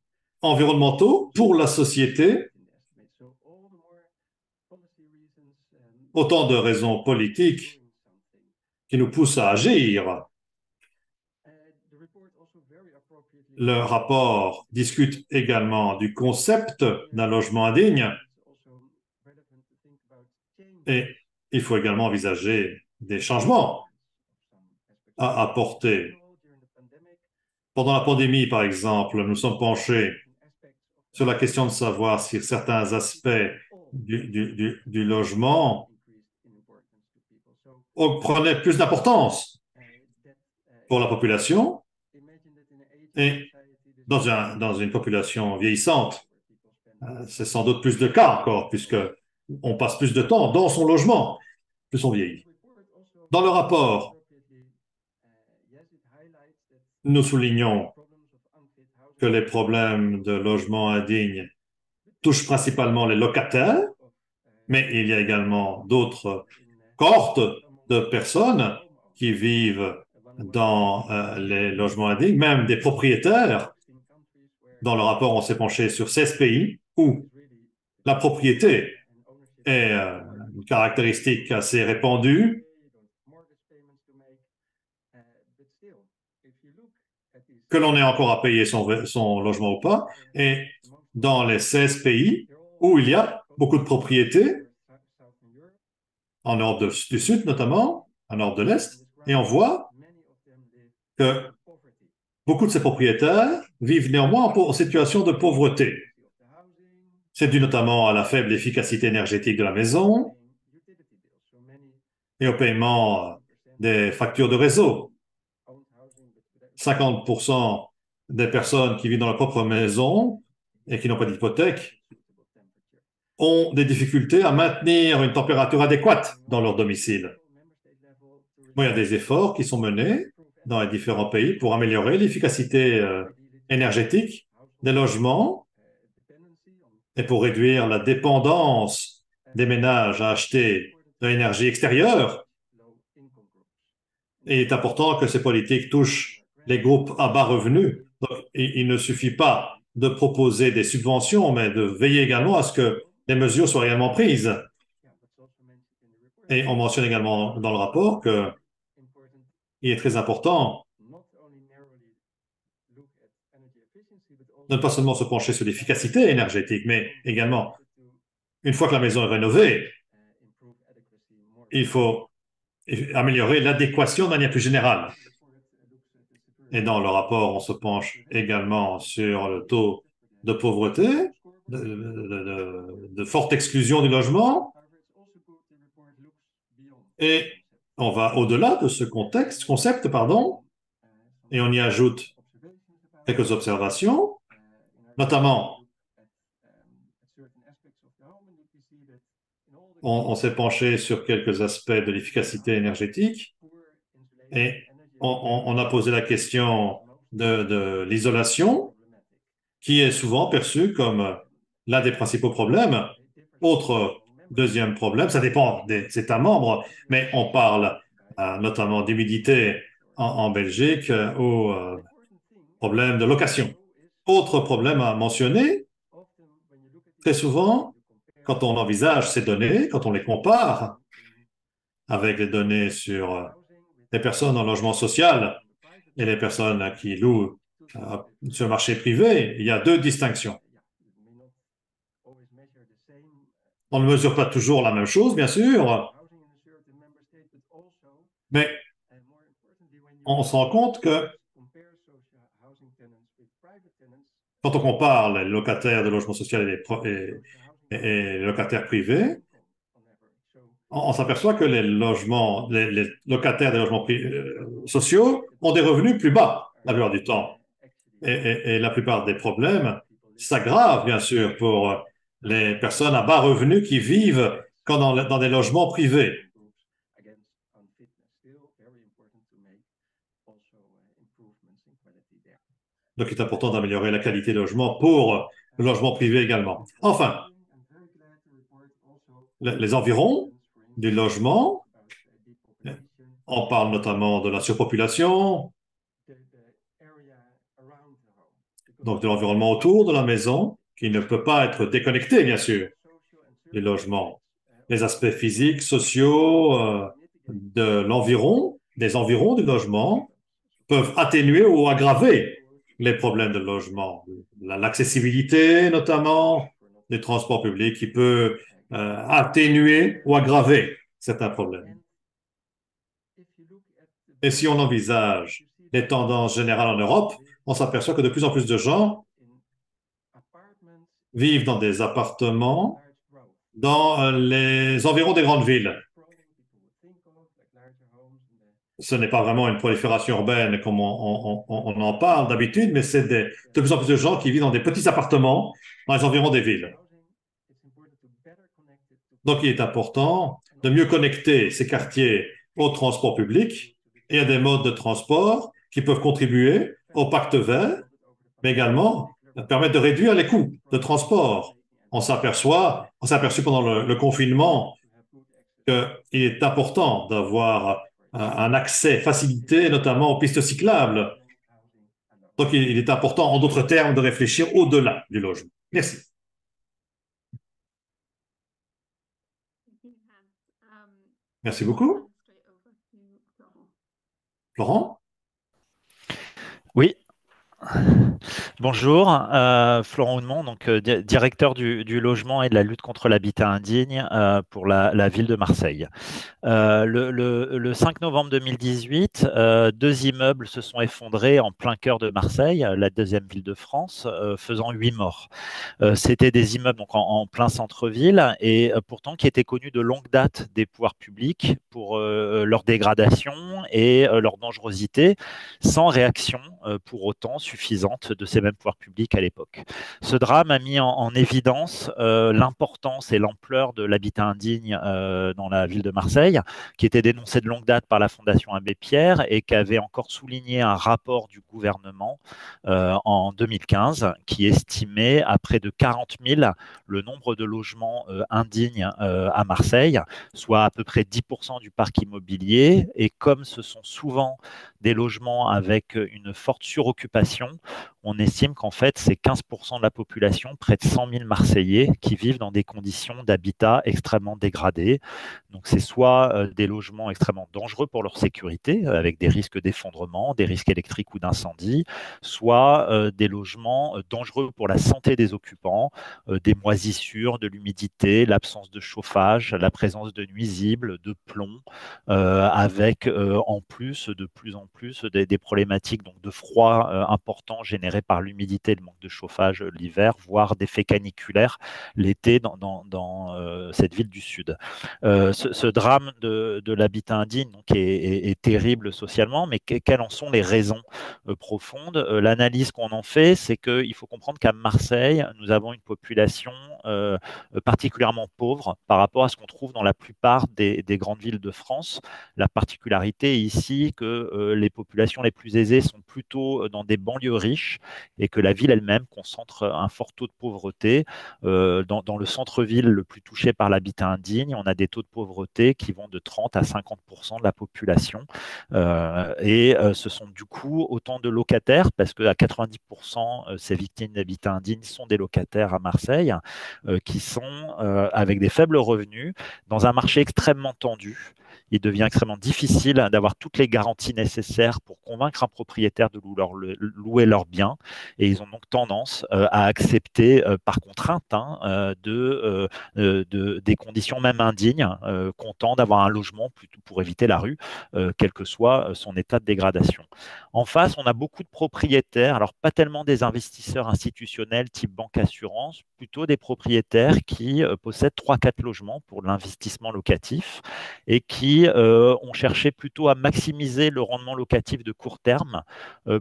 environnementaux pour la société. Autant de raisons politiques qui nous poussent à agir. Le rapport discute également du concept d'un logement indigne et il faut également envisager des changements à apporter. Pendant la pandémie, par exemple, nous sommes penchés sur la question de savoir si certains aspects du logement prenaient plus d'importance pour la population et dans une population vieillissante, c'est sans doute plus de cas encore, puisqu'on passe plus de temps dans son logement, plus on vieillit. Dans le rapport, nous soulignons que les problèmes de logement indigne touchent principalement les locataires, mais il y a également d'autres cohortes de personnes qui vivent dans les logements indignes, même des propriétaires. Dans le rapport, on s'est penché sur 16 pays où la propriété est une caractéristique assez répandue. Que l'on ait encore à payer son logement ou pas. Et dans les 16 pays où il y a beaucoup de propriétés, en Europe du Sud notamment, en Europe de l'Est, et on voit que beaucoup de ces propriétaires vivent néanmoins en situation de pauvreté. C'est dû notamment à la faible efficacité énergétique de la maison et au paiement des factures de réseau. 50% des personnes qui vivent dans leur propre maison et qui n'ont pas d'hypothèque ont des difficultés à maintenir une température adéquate dans leur domicile. Bon, il y a des efforts qui sont menés dans les différents pays pour améliorer l'efficacité énergétique des logements et pour réduire la dépendance des ménages à acheter de l'énergie extérieure. Et il est important que ces politiques touchent les groupes à bas revenus. Donc, il ne suffit pas de proposer des subventions, mais de veiller également à ce que les mesures soient réellement prises. Et on mentionne également dans le rapport qu'il est très important de ne pas seulement se pencher sur l'efficacité énergétique, mais également, une fois que la maison est rénovée, il faut améliorer l'adéquation de manière plus générale. Et dans le rapport, on se penche également sur le taux de pauvreté, de forte exclusion du logement. Et on va au-delà de ce concept, et on y ajoute quelques observations, notamment, on s'est penché sur quelques aspects de l'efficacité énergétique et on a posé la question de l'isolation, qui est souvent perçue comme l'un des principaux problèmes. Autre deuxième problème, ça dépend des États membres, mais on parle notamment d'humidité en Belgique ou problème de location. Autre problème à mentionner, très souvent, quand on envisage ces données, quand on les compare avec les données sur les personnes en logement social et les personnes qui louent sur le marché privé, il y a deux distinctions. On ne mesure pas toujours la même chose, bien sûr, mais on se rend compte que quand on compare les locataires de logement social et les locataires privés, on s'aperçoit que les locataires des logements sociaux ont des revenus plus bas la plupart du temps. Et la plupart des problèmes s'aggravent, bien sûr, pour les personnes à bas revenus qui vivent dans des logements privés. Donc, il est important d'améliorer la qualité de logement pour le logement privé également. Enfin, les environs du logement, on parle notamment de la surpopulation, donc de l'environnement autour de la maison, qui ne peut pas être déconnecté, bien sûr, du logement. Les aspects physiques, sociaux, de l'environ, des environs du logement, peuvent atténuer ou aggraver les problèmes de logement. L'accessibilité, notamment, des transports publics, qui peut atténuer ou aggraver certains problèmes. Et si on envisage les tendances générales en Europe, on s'aperçoit que de plus en plus de gens vivent dans des appartements dans les environs des grandes villes. Ce n'est pas vraiment une prolifération urbaine comme on en parle d'habitude, mais c'est de plus en plus de gens qui vivent dans des petits appartements dans les environs des villes. Donc, il est important de mieux connecter ces quartiers au transport public et à des modes de transport qui peuvent contribuer au pacte vert, mais également permettre de réduire les coûts de transport. On s'est aperçu pendant le confinement qu'il est important d'avoir un accès facilité, notamment aux pistes cyclables. Donc, il est important, en d'autres termes, de réfléchir au-delà du logement. Merci. Merci beaucoup. Florent? Oui. Bonjour, Florent Houdemont, donc directeur du logement et de la lutte contre l'habitat indigne pour la ville de Marseille. Le 5 novembre 2018, deux immeubles se sont effondrés en plein cœur de Marseille, la deuxième ville de France, faisant 8 morts. C'était des immeubles donc, en plein centre-ville et pourtant qui étaient connus de longue date des pouvoirs publics pour leur dégradation et leur dangerosité, sans réaction pour autant suffisante de ces mêmes pouvoirs publics à l'époque. Ce drame a mis en évidence l'importance et l'ampleur de l'habitat indigne dans la ville de Marseille, qui était dénoncé de longue date par la Fondation Abbé Pierre et qu'avait encore souligné un rapport du gouvernement en 2015 qui estimait à près de 40 000 le nombre de logements indignes à Marseille, soit à peu près 10% du parc immobilier. Et comme ce sont souvent des logements avec une forte suroccupation, on estime qu'en fait, c'est 15% de la population, près de 100 000 Marseillais, qui vivent dans des conditions d'habitat extrêmement dégradées. Donc, c'est soit des logements extrêmement dangereux pour leur sécurité, avec des risques d'effondrement, des risques électriques ou d'incendie, soit des logements dangereux pour la santé des occupants, des moisissures, de l'humidité, l'absence de chauffage, la présence de nuisibles, de plomb, avec en plus, de plus en plus, des problématiques donc, de froid important généré par l'humidité et le manque de chauffage l'hiver, voire d'effets caniculaires l'été dans cette ville du Sud. Ce drame de l'habitat indigne donc, est terrible socialement, mais quelles en sont les raisons profondes? L'analyse qu'on en fait, c'est qu'il faut comprendre qu'à Marseille, nous avons une population particulièrement pauvre par rapport à ce qu'on trouve dans la plupart des grandes villes de France. La particularité est ici que les populations les plus aisées sont plutôt dans des banlieues riches et que la ville elle-même concentre un fort taux de pauvreté. Dans le centre-ville le plus touché par l'habitat indigne, on a des taux de pauvreté qui vont de 30 à 50% de la population. Ce sont du coup autant de locataires, parce qu'à 90%, ces victimes d'habitat indigne sont des locataires à Marseille, qui sont avec des faibles revenus, dans un marché extrêmement tendu. Il devient extrêmement difficile d'avoir toutes les garanties nécessaires pour convaincre un propriétaire de louer leur bien. Et ils ont donc tendance à accepter par contrainte des conditions même indignes, content d'avoir un logement plutôt pour éviter la rue, quel que soit son état de dégradation. En face, on a beaucoup de propriétaires, alors pas tellement des investisseurs institutionnels type banque assurance, plutôt des propriétaires qui possèdent 3-4 logements pour l'investissement locatif et qui ont cherché plutôt à maximiser le rendement locatif de court terme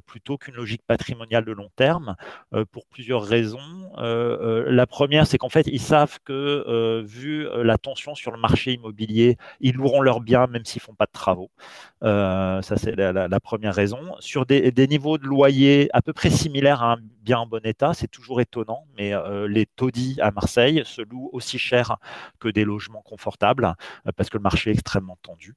plutôt qu'une logique patrimoniale de long terme pour plusieurs raisons. La première, c'est qu'en fait, ils savent que vu la tension sur le marché immobilier, ils loueront leurs biens même s'ils ne font pas de travaux. Ça, c'est la première raison. Sur des niveaux de loyer à peu près similaires à un bien en bon état, c'est toujours étonnant, mais les taudis à Marseille se louent aussi cher que des logements confortables parce que le marché est extrêmement tendu.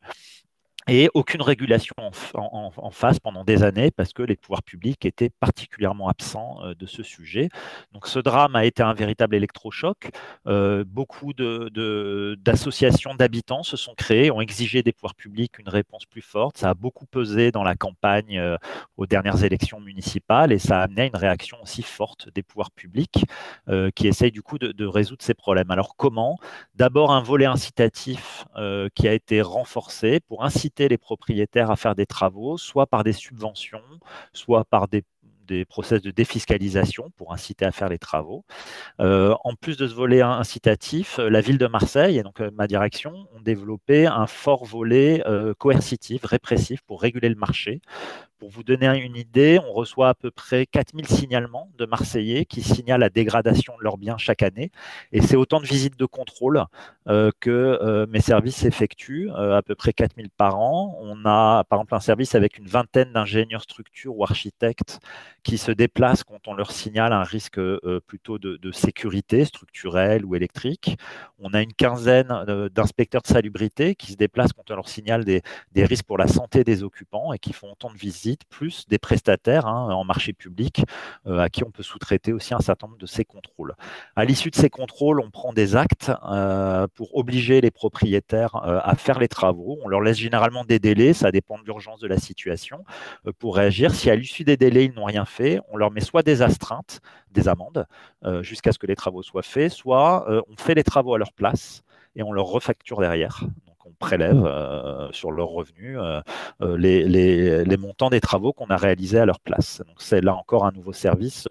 Et aucune régulation en face pendant des années parce que les pouvoirs publics étaient particulièrement absents de ce sujet. Donc ce drame a été un véritable électrochoc. Beaucoup d'associations d'habitants se sont créées, ont exigé des pouvoirs publics une réponse plus forte. Ça a beaucoup pesé dans la campagne aux dernières élections municipales et ça a amené à une réaction aussi forte des pouvoirs publics qui essayent du coup de résoudre ces problèmes. Alors comment? D'abord un volet incitatif qui a été renforcé pour inciter les propriétaires à faire des travaux, soit par des subventions, soit par des process de défiscalisation pour inciter à faire les travaux. En plus de ce volet incitatif, la ville de Marseille et donc ma direction ont développé un fort volet coercitif, répressif pour réguler le marché. Pour vous donner une idée, on reçoit à peu près 4000 signalements de Marseillais qui signalent la dégradation de leurs biens chaque année. Et c'est autant de visites de contrôle que mes services effectuent, à peu près 4000 par an. On a par exemple un service avec une vingtaine d'ingénieurs structures ou architectes qui se déplacent quand on leur signale un risque plutôt de sécurité structurelle ou électrique. On a une quinzaine d'inspecteurs de salubrité qui se déplacent quand on leur signale des risques pour la santé des occupants et qui font autant de visites, plus des prestataires en marché public à qui on peut sous-traiter aussi un certain nombre de ces contrôles. À l'issue de ces contrôles, on prend des actes pour obliger les propriétaires à faire les travaux. On leur laisse généralement des délais, ça dépend de l'urgence de la situation, pour réagir. Si à l'issue des délais, ils n'ont rien fait, on leur met soit des astreintes, des amendes, jusqu'à ce que les travaux soient faits, soit on fait les travaux à leur place et on leur refacture derrière. On prélève sur leurs revenus les montants des travaux qu'on a réalisés à leur place. Donc c'est là encore un nouveau service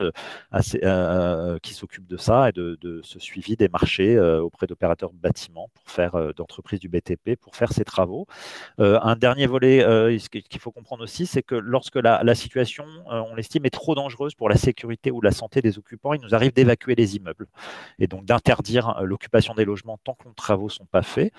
qui s'occupe de ça et de ce suivi des marchés auprès d'opérateurs de bâtiments pour faire d'entreprises du BTP pour faire ces travaux. Un dernier volet qu'il faut comprendre aussi, c'est que lorsque la situation, on l'estime, est trop dangereuse pour la sécurité ou la santé des occupants, il nous arrive d'évacuer les immeubles et donc d'interdire l'occupation des logements tant que les travaux ne sont pas faits.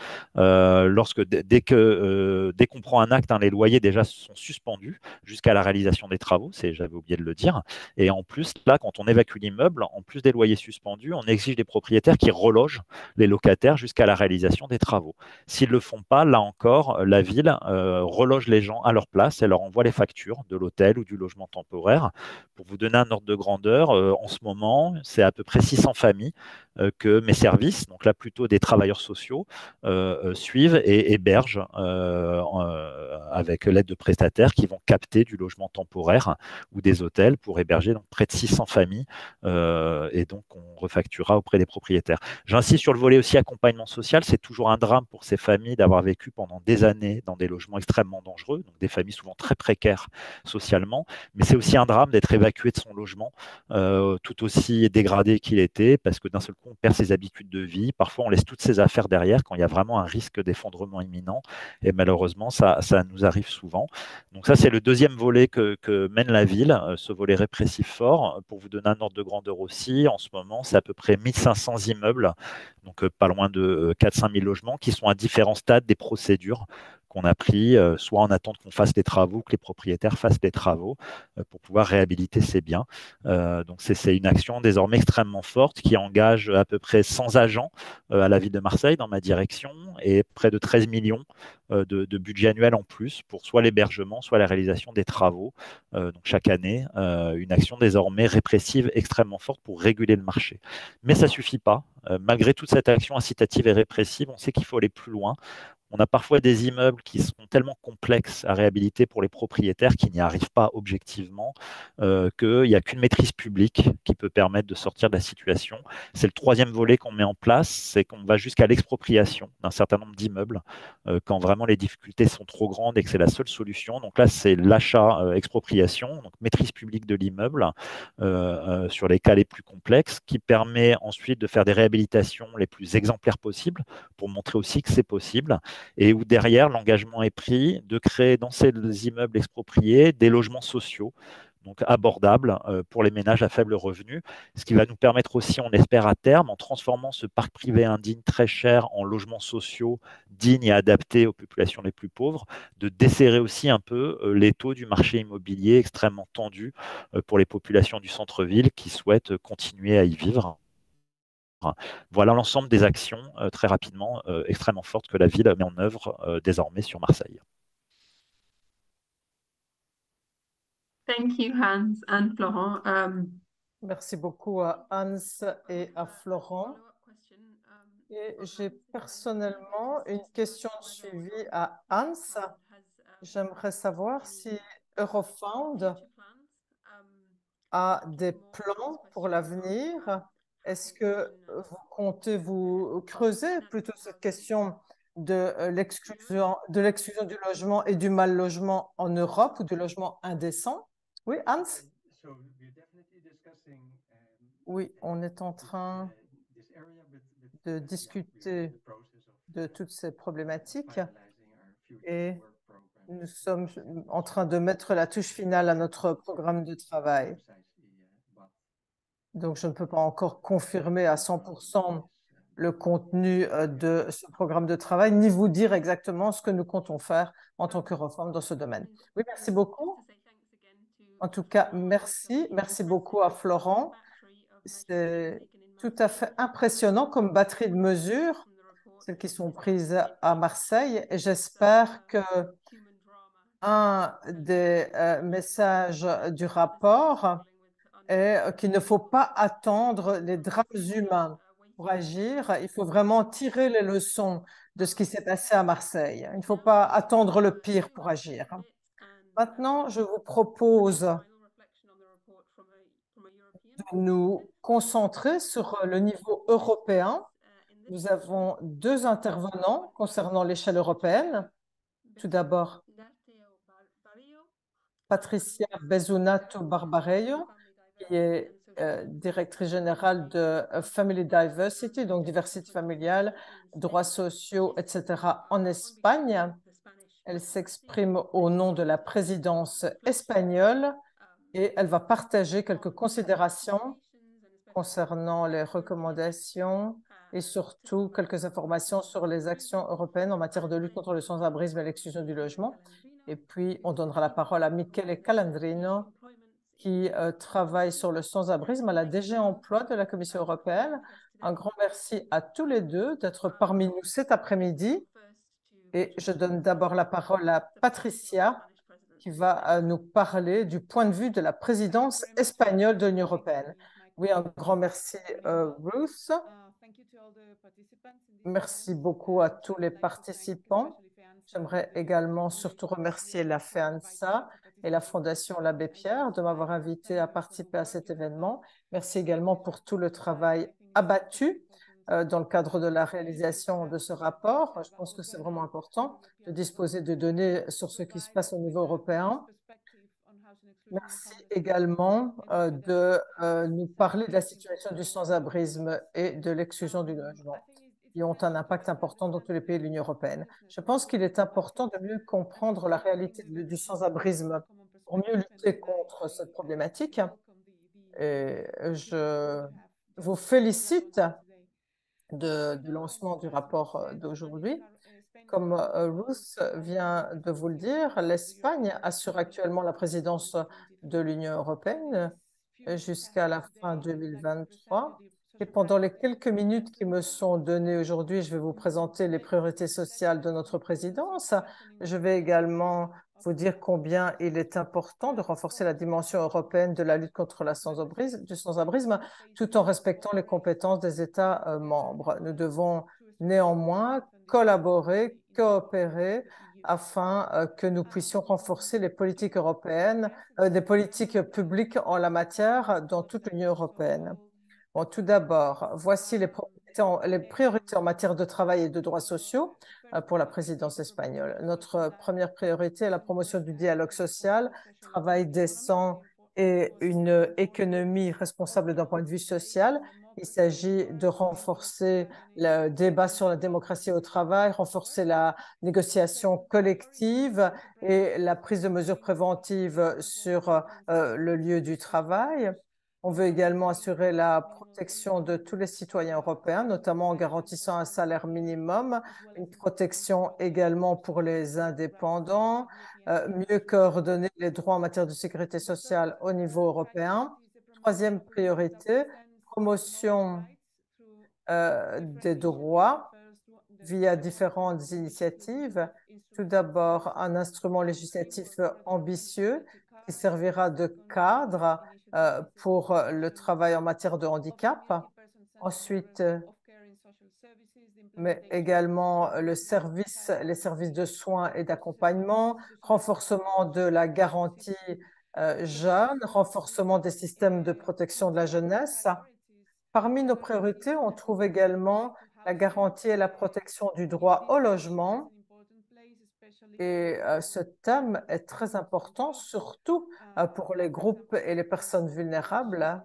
Dès qu'on prend un acte, les loyers déjà sont suspendus jusqu'à la réalisation des travaux, j'avais oublié de le dire. Et en plus, là, quand on évacue l'immeuble, en plus des loyers suspendus, on exige des propriétaires qui relogent les locataires jusqu'à la réalisation des travaux. S'ils ne le font pas, là encore, la ville reloge les gens à leur place et leur envoie les factures de l'hôtel ou du logement temporaire. Pour vous donner un ordre de grandeur, en ce moment, c'est à peu près 600 familles que mes services, donc là plutôt des travailleurs sociaux, suivent et hébergent avec l'aide de prestataires qui vont capter du logement temporaire ou des hôtels pour héberger donc près de 600 familles et donc on refacturera auprès des propriétaires. J'insiste sur le volet aussi accompagnement social, c'est toujours un drame pour ces familles d'avoir vécu pendant des années dans des logements extrêmement dangereux, donc des familles souvent très précaires socialement, mais c'est aussi un drame d'être évacué de son logement tout aussi dégradé qu'il était parce que d'un seul coup on perd ses habitudes de vie, parfois on laisse toutes ses affaires derrière quand il y a vraiment un risque d'effondrement imminent et malheureusement ça nous arrive souvent. Donc ça c'est le deuxième volet que mène la ville, ce volet répressif fort. Pour vous donner un ordre de grandeur aussi, en ce moment c'est à peu près 1500 immeubles, donc pas loin de 4-5 000 logements qui sont à différents stades des procédures qu'on a pris, soit en attente qu'on fasse des travaux, que les propriétaires fassent des travaux pour pouvoir réhabiliter ces biens. Donc c'est une action désormais extrêmement forte qui engage à peu près 100 agents à la ville de Marseille dans ma direction et près de 13 millions de budget annuel en plus pour soit l'hébergement, soit la réalisation des travaux. Donc chaque année, une action désormais répressive extrêmement forte pour réguler le marché. Mais ça ne suffit pas. Malgré toute cette action incitative et répressive, on sait qu'il faut aller plus loin. On a parfois des immeubles qui sont tellement complexes à réhabiliter pour les propriétaires qui n'y arrivent pas objectivement, qu'il n'y a qu'une maîtrise publique qui peut permettre de sortir de la situation. C'est le troisième volet qu'on met en place, c'est qu'on va jusqu'à l'expropriation d'un certain nombre d'immeubles quand vraiment les difficultés sont trop grandes et que c'est la seule solution. Donc là, c'est l'achat-expropriation, donc maîtrise publique de l'immeuble sur les cas les plus complexes, qui permet ensuite de faire des réhabilitations les plus exemplaires possibles pour montrer aussi que c'est possible et où derrière, l'engagement est pris de créer dans ces immeubles expropriés des logements sociaux, donc abordables pour les ménages à faible revenu, ce qui va nous permettre aussi, on espère à terme, en transformant ce parc privé indigne très cher en logements sociaux dignes et adaptés aux populations les plus pauvres, de desserrer aussi un peu les taux du marché immobilier extrêmement tendu pour les populations du centre-ville qui souhaitent continuer à y vivre. Voilà l'ensemble des actions très rapidement extrêmement fortes que la ville met en œuvre désormais sur Marseille. Thank you, Hans and Florent. Merci beaucoup à Hans et à Florent. Et j'ai personnellement une question de suivi à Hans. J'aimerais savoir si Eurofound a des plans pour l'avenir. Est-ce que vous comptez vous creuser plutôt cette question de l'exclusion du logement et du mal logement en Europe ou du logement indécent? Oui, Hans? Oui, on est en train de discuter de toutes ces problématiques et nous sommes en train de mettre la touche finale à notre programme de travail. Donc, je ne peux pas encore confirmer à 100% le contenu de ce programme de travail, ni vous dire exactement ce que nous comptons faire en tant qu'Eurofound dans ce domaine. Oui, merci beaucoup. En tout cas, merci. Merci beaucoup à Florent. C'est tout à fait impressionnant comme batterie de mesures, celles qui sont prises à Marseille. Et j'espère que un des messages du rapport est qu'il ne faut pas attendre les drames humains pour agir. Il faut vraiment tirer les leçons de ce qui s'est passé à Marseille. Il ne faut pas attendre le pire pour agir. Maintenant, je vous propose de nous concentrer sur le niveau européen. Nous avons deux intervenants concernant l'échelle européenne. Tout d'abord, Patricia Bezunato Barbarejo, qui est directrice générale de Family Diversity, donc diversité familiale, droits sociaux, etc., en Espagne. Elle s'exprime au nom de la présidence espagnole et elle va partager quelques considérations concernant les recommandations et surtout quelques informations sur les actions européennes en matière de lutte contre le sans-abrisme et l'exclusion du logement. Et puis, on donnera la parole à Michele Calandrino, qui travaille sur le sans-abrisme à la DG Emploi de la Commission européenne. Un grand merci à tous les deux d'être parmi nous cet après-midi. Et je donne d'abord la parole à Patricia, qui va nous parler du point de vue de la présidence espagnole de l'Union européenne. Oui, un grand merci, Ruth. Merci beaucoup à tous les participants. J'aimerais également surtout remercier la FEANSA et la Fondation l'Abbé Pierre de m'avoir invité à participer à cet événement. Merci également pour tout le travail abattu dans le cadre de la réalisation de ce rapport. Je pense que c'est vraiment important de disposer de données sur ce qui se passe au niveau européen. Merci également de nous parler de la situation du sans-abrisme et de l'exclusion du logement, qui ont un impact important dans tous les pays de l'Union européenne. Je pense qu'il est important de mieux comprendre la réalité du sans-abrisme pour mieux lutter contre cette problématique. Et je vous félicite du lancement du rapport d'aujourd'hui. Comme Ruth vient de vous le dire, l'Espagne assure actuellement la présidence de l'Union européenne jusqu'à la fin 2023. Et pendant les quelques minutes qui me sont données aujourd'hui, je vais vous présenter les priorités sociales de notre présidence. Je vais également vous dire combien il est important de renforcer la dimension européenne de la lutte contre du sans-abrisme, tout en respectant les compétences des États membres. Nous devons néanmoins collaborer, coopérer afin que nous puissions renforcer les politiques européennes, des politiques publiques en la matière dans toute l'Union européenne. Bon, tout d'abord, voici les priorités en matière de travail et de droits sociaux pour la présidence espagnole. Notre première priorité est la promotion du dialogue social, travail décent et une économie responsable d'un point de vue social. Il s'agit de renforcer le débat sur la démocratie au travail, renforcer la négociation collective et la prise de mesures préventives sur le lieu du travail. On veut également assurer la protection de tous les citoyens européens, notamment en garantissant un salaire minimum, une protection également pour les indépendants, mieux coordonner les droits en matière de sécurité sociale au niveau européen. Troisième priorité, promotion des droits via différentes initiatives. Tout d'abord, un instrument législatif ambitieux qui servira de cadre pour le travail en matière de handicap. Ensuite, mais également les services de soins et d'accompagnement, renforcement de la garantie jeune, renforcement des systèmes de protection de la jeunesse. Parmi nos priorités, on trouve également la garantie et la protection du droit au logement. Et ce thème est très important, surtout pour les groupes et les personnes vulnérables,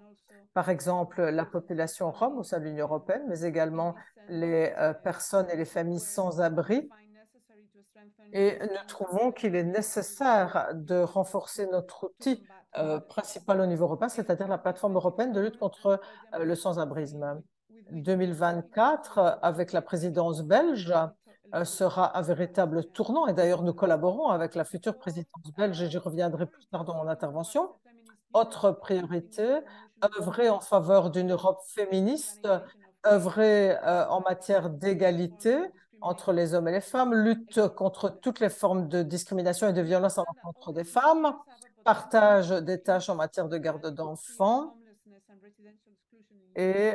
par exemple la population rome au sein de l'Union européenne, mais également les personnes et les familles sans abri. Et nous trouvons qu'il est nécessaire de renforcer notre outil principal au niveau européen, c'est-à-dire la plateforme européenne de lutte contre le sans-abrisme. 2024, avec la présidence belge, sera un véritable tournant. Et d'ailleurs, nous collaborons avec la future présidence belge et j'y reviendrai plus tard dans mon intervention. Autre priorité, œuvrer en faveur d'une Europe féministe, œuvrer en matière d'égalité entre les hommes et les femmes, lutte contre toutes les formes de discrimination et de violence à l'encontre des femmes, partage des tâches en matière de garde d'enfants. Et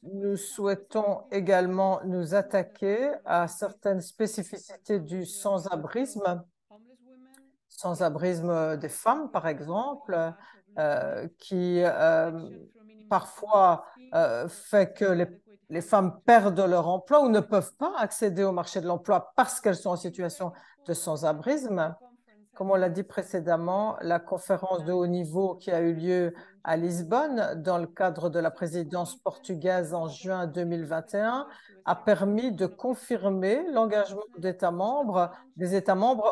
nous souhaitons également nous attaquer à certaines spécificités du sans-abrisme des femmes, par exemple, qui parfois fait que les femmes perdent leur emploi ou ne peuvent pas accéder au marché de l'emploi parce qu'elles sont en situation de sans-abrisme. Comme on l'a dit précédemment, la conférence de haut niveau qui a eu lieu à Lisbonne dans le cadre de la présidence portugaise en juin 2021 a permis de confirmer l'engagement des États membres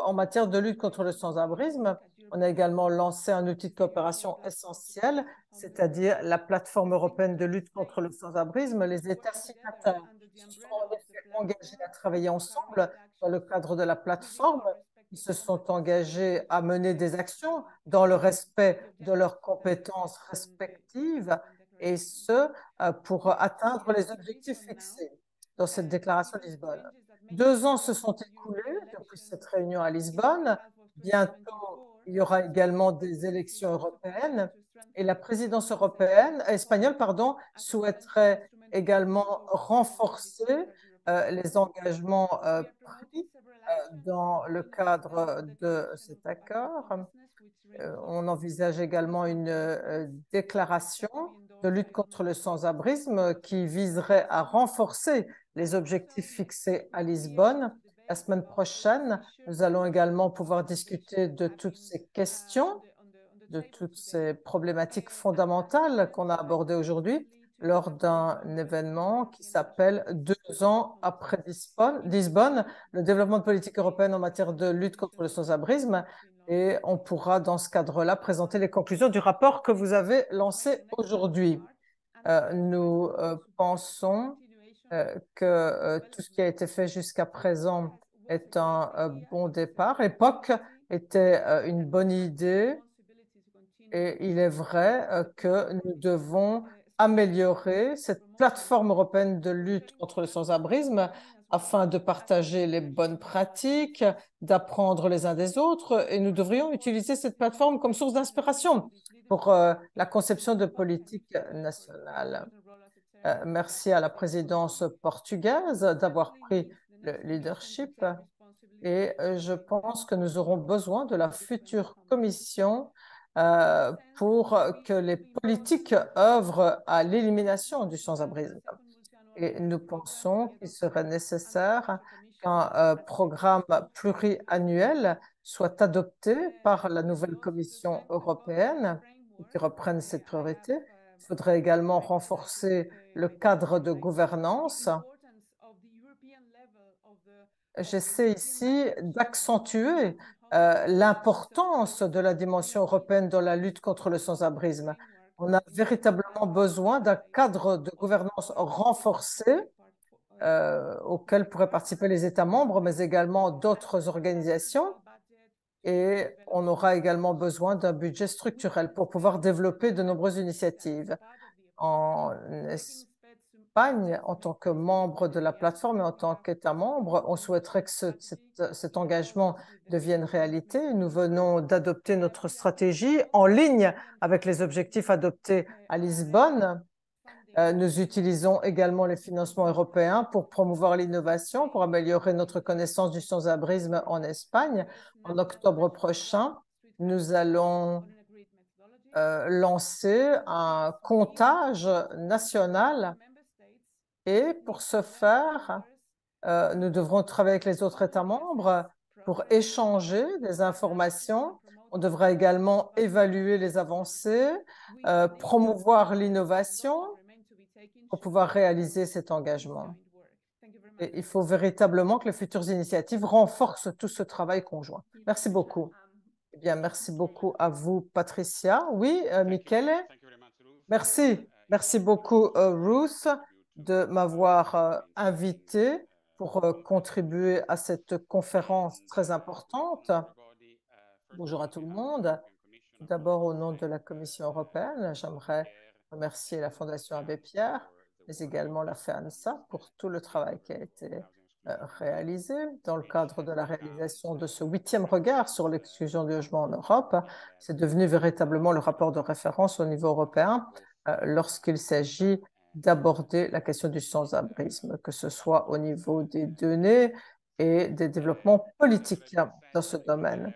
en matière de lutte contre le sans-abrisme. On a également lancé un outil de coopération essentiel, c'est-à-dire la plateforme européenne de lutte contre le sans-abrisme. Les États signataires sont en effet engagés à travailler ensemble dans le cadre de la plateforme. Ils se sont engagés à mener des actions dans le respect de leurs compétences respectives et ce, pour atteindre les objectifs fixés dans cette déclaration de Lisbonne. 2 ans se sont écoulés depuis cette réunion à Lisbonne. Bientôt, il y aura également des élections européennes et la présidence espagnole souhaiterait également renforcer les engagements pris dans le cadre de cet accord. On envisage également une déclaration de lutte contre le sans-abrisme qui viserait à renforcer les objectifs fixés à Lisbonne. La semaine prochaine, nous allons également pouvoir discuter de toutes ces questions, de toutes ces problématiques fondamentales qu'on a abordées aujourd'hui lors d'un événement qui s'appelle 2 ans après Lisbonne, le développement de politique européenne en matière de lutte contre le sans-abrisme. Et on pourra, dans ce cadre-là, présenter les conclusions du rapport que vous avez lancé aujourd'hui. Nous pensons que tout ce qui a été fait jusqu'à présent est un bon départ. L'époque était une bonne idée et il est vrai que nous devons améliorer cette plateforme européenne de lutte contre le sans-abrisme afin de partager les bonnes pratiques, d'apprendre les uns des autres, et nous devrions utiliser cette plateforme comme source d'inspiration pour la conception de politiques nationales. Merci à la présidence portugaise d'avoir pris le leadership et je pense que nous aurons besoin de la future commission pour que les politiques œuvrent à l'élimination du sans-abrisme. Et nous pensons qu'il serait nécessaire qu'un programme pluriannuel soit adopté par la nouvelle Commission européenne et qui reprenne cette priorité. Il faudrait également renforcer le cadre de gouvernance. J'essaie ici d'accentuer l'importance de la dimension européenne dans la lutte contre le sans-abrisme. On a véritablement besoin d'un cadre de gouvernance renforcé auquel pourraient participer les États membres, mais également d'autres organisations. Et on aura également besoin d'un budget structurel pour pouvoir développer de nombreuses initiatives. En Espagne, en tant que membre de la plateforme et en tant qu'État membre, on souhaiterait que cet engagement devienne réalité. Nous venons d'adopter notre stratégie en ligne avec les objectifs adoptés à Lisbonne. Nous utilisons également les financements européens pour promouvoir l'innovation, pour améliorer notre connaissance du sans-abrisme en Espagne. En octobre prochain, nous allons lancer un comptage national et pour ce faire, nous devrons travailler avec les autres États membres pour échanger des informations. On devra également évaluer les avancées, promouvoir l'innovation pour pouvoir réaliser cet engagement. Et il faut véritablement que les futures initiatives renforcent tout ce travail conjoint. Merci beaucoup. Eh bien, merci beaucoup à vous, Patricia. Oui, Michele? Merci. Merci beaucoup, Ruth, de m'avoir invité pour contribuer à cette conférence très importante. Bonjour à tout le monde. Tout d'abord, au nom de la Commission européenne, j'aimerais remercier la Fondation Abbé Pierre, mais également la FEANSA pour tout le travail qui a été réalisé dans le cadre de la réalisation de ce 8e regard sur l'exclusion du logement en Europe. C'est devenu véritablement le rapport de référence au niveau européen lorsqu'il s'agit d'aborder la question du sans-abrisme, que ce soit au niveau des données et des développements politiques dans ce domaine.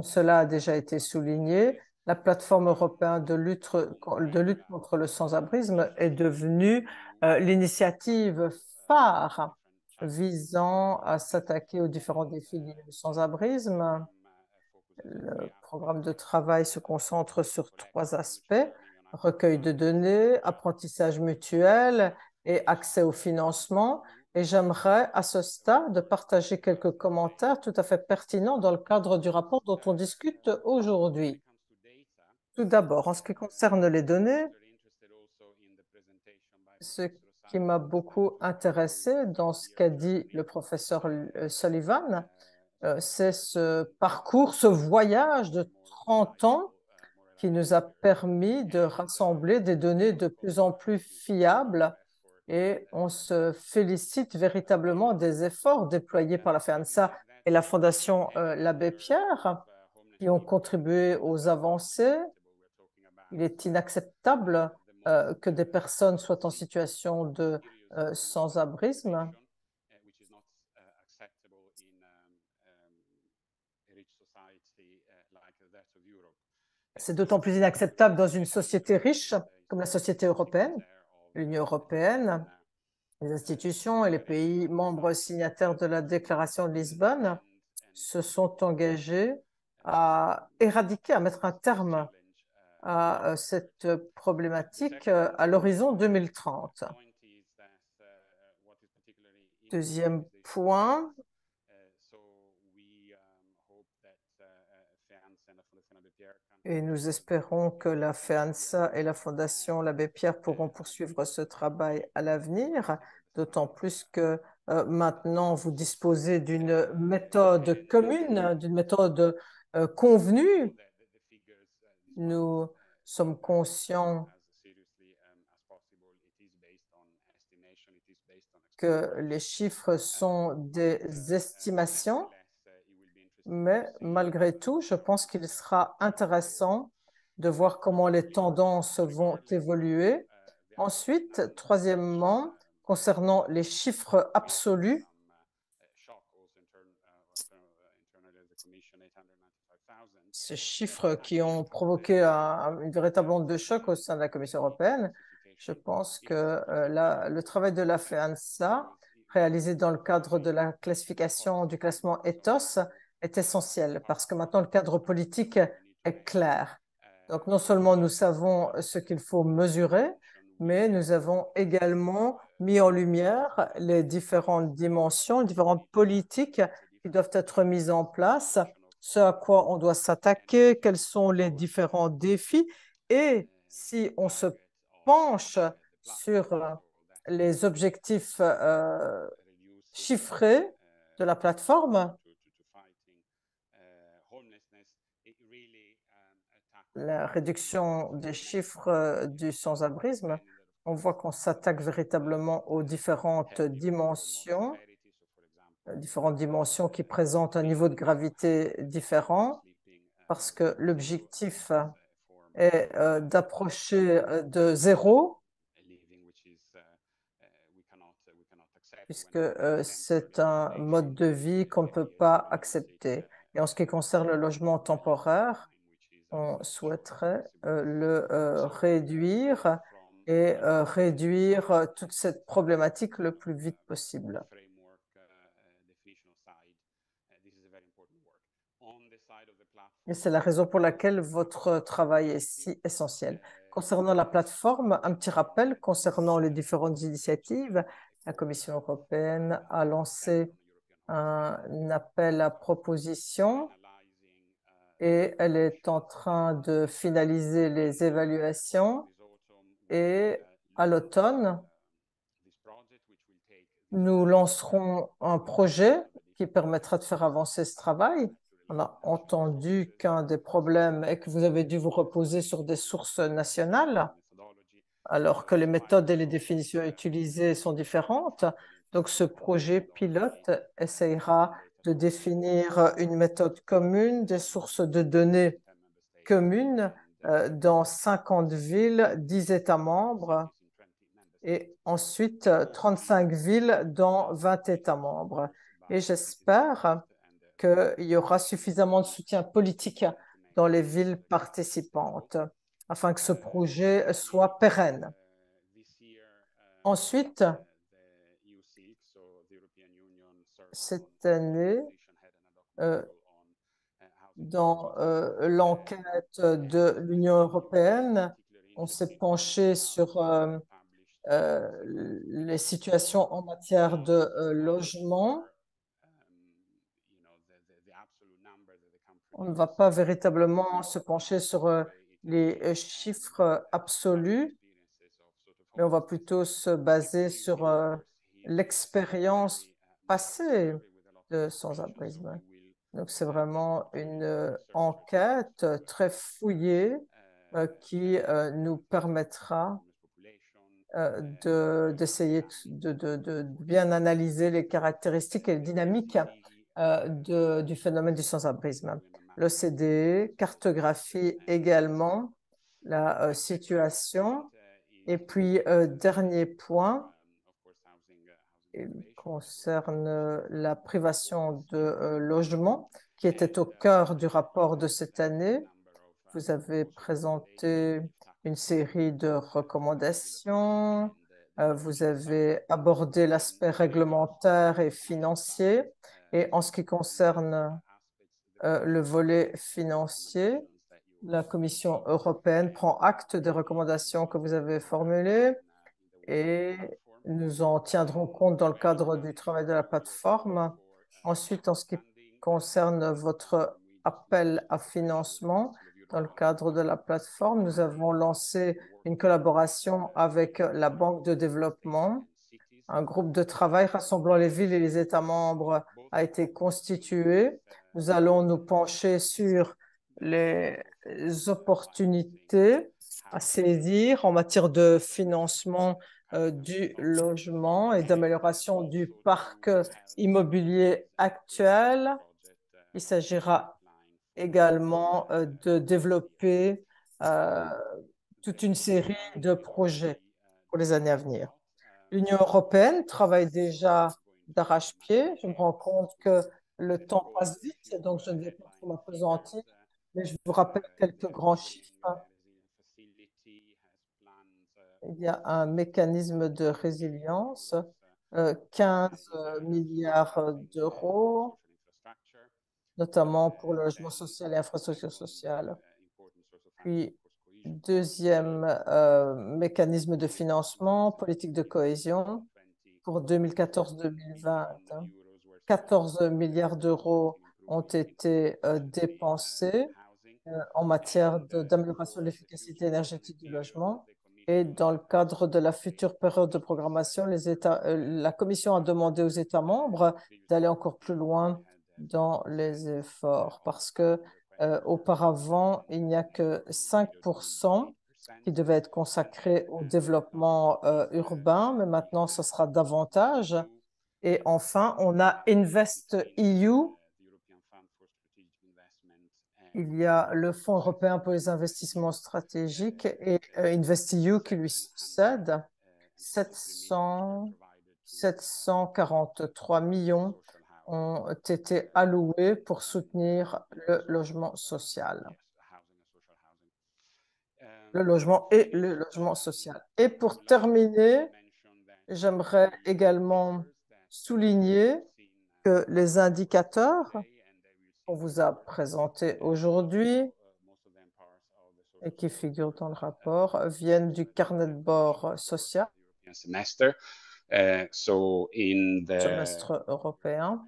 Cela a déjà été souligné. La plateforme européenne de lutte contre le sans-abrisme est devenue l'initiative phare visant à s'attaquer aux différents défis du sans-abrisme. Le programme de travail se concentre sur 3 aspects: recueil de données, apprentissage mutuel et accès au financement. Et j'aimerais à ce stade partager quelques commentaires tout à fait pertinents dans le cadre du rapport dont on discute aujourd'hui. Tout d'abord, en ce qui concerne les données, ce qui m'a beaucoup intéressé dans ce qu'a dit le professeur Sullivan, c'est ce parcours, ce voyage de 30 ans qui nous a permis de rassembler des données de plus en plus fiables et on se félicite véritablement des efforts déployés par la FEANSA et la Fondation l'Abbé Pierre qui ont contribué aux avancées. Il est inacceptable que des personnes soient en situation de sans-abrisme. C'est d'autant plus inacceptable dans une société riche comme la société européenne. L'Union européenne, les institutions et les pays membres signataires de la Déclaration de Lisbonne se sont engagés à éradiquer, à mettre un terme à cette problématique à l'horizon 2030. Deuxième point, et nous espérons que la FEANSA et la Fondation l'Abbé Pierre pourront poursuivre ce travail à l'avenir. d'autant plus que maintenant vous disposez d'une méthode commune, d'une méthode convenue. Nous sommes conscients que les chiffres sont des estimations, mais malgré tout, je pense qu'il sera intéressant de voir comment les tendances vont évoluer. Ensuite, troisièmement, concernant les chiffres absolus, ces chiffres qui ont provoqué une véritable onde de choc au sein de la Commission européenne, je pense que le travail de la FEANSA, réalisé dans le cadre de la classification du classement Ethos, est essentiel parce que maintenant le cadre politique est clair. Donc non seulement nous savons ce qu'il faut mesurer, mais nous avons également mis en lumière les différentes dimensions, les différentes politiques qui doivent être mises en place, ce à quoi on doit s'attaquer, quels sont les différents défis. Et si on se penche sur les objectifs chiffrés de la plateforme, la réduction des chiffres du sans-abrisme, on voit qu'on s'attaque véritablement aux différentes dimensions qui présentent un niveau de gravité différent, parce que l'objectif est d'approcher de zéro, puisque c'est un mode de vie qu'on ne peut pas accepter. Et en ce qui concerne le logement temporaire, on souhaiterait le réduire et réduire toute cette problématique le plus vite possible. Et c'est la raison pour laquelle votre travail est si essentiel. Concernant la plateforme, un petit rappel concernant les différentes initiatives. La Commission européenne a lancé un appel à propositions et elle est en train de finaliser les évaluations. Et à l'automne, nous lancerons un projet qui permettra de faire avancer ce travail. On a entendu qu'un des problèmes est que vous avez dû vous reposer sur des sources nationales, alors que les méthodes et les définitions utilisées sont différentes. Donc, ce projet pilote essayera de définir une méthode commune, des sources de données communes dans 50 villes, 10 États membres et ensuite 35 villes dans 20 États membres. Et j'espère qu'il y aura suffisamment de soutien politique dans les villes participantes afin que ce projet soit pérenne. Ensuite, cette année, dans l'enquête de l'Union européenne, on s'est penché sur les situations en matière de logement. On ne va pas véritablement se pencher sur les chiffres absolus, mais on va plutôt se baser sur l'expérience passée de sans-abrisme. Donc, c'est vraiment une enquête très fouillée qui nous permettra d'essayer de bien analyser les caractéristiques et les dynamiques du phénomène du sans-abrisme. L'OCDE cartographie également la situation. Et puis, dernier point, il concerne la privation de logement qui était au cœur du rapport de cette année. Vous avez présenté une série de recommandations. Vous avez abordé l'aspect réglementaire et financier. Et en ce qui concerne le volet financier, la Commission européenne prend acte des recommandations que vous avez formulées et nous en tiendrons compte dans le cadre du travail de la plateforme. Ensuite, en ce qui concerne votre appel à financement, dans le cadre de la plateforme, nous avons lancé une collaboration avec la Banque de développement Un groupe de travail rassemblant les villes et les États membres a été constitué. Nous allons nous pencher sur les opportunités à saisir en matière de financement du logement et d'amélioration du parc immobilier actuel. Il s'agira également de développer toute une série de projets pour les années à venir. L'Union européenne travaille déjà d'arrache-pied. Je me rends compte que le temps passe vite, donc je ne vais pas trop m'appesantir, mais je vous rappelle quelques grands chiffres. Il y a un mécanisme de résilience, 15 milliards d'euros, notamment pour le logement social et infrastructure sociale. Puis, deuxième mécanisme de financement, politique de cohésion pour 2014-2020. 14 milliards d'euros ont été dépensés en matière d'amélioration de l'efficacité énergétique du logement. Et dans le cadre de la future période de programmation, la Commission a demandé aux États membres d'aller encore plus loin dans les efforts parce que auparavant, il n'y a que 5% qui devait être consacré au développement urbain, mais maintenant, ce sera davantage. Et enfin, on a InvestEU. Il y a le Fonds européen pour les investissements stratégiques et InvestEU qui lui succède. 743 millions ont été alloués pour soutenir le logement social. Le logement et le logement social. Et pour terminer, j'aimerais également souligner que les indicateurs qu'on vous a présentés aujourd'hui et qui figurent dans le rapport viennent du carnet de bord social, semestre européen.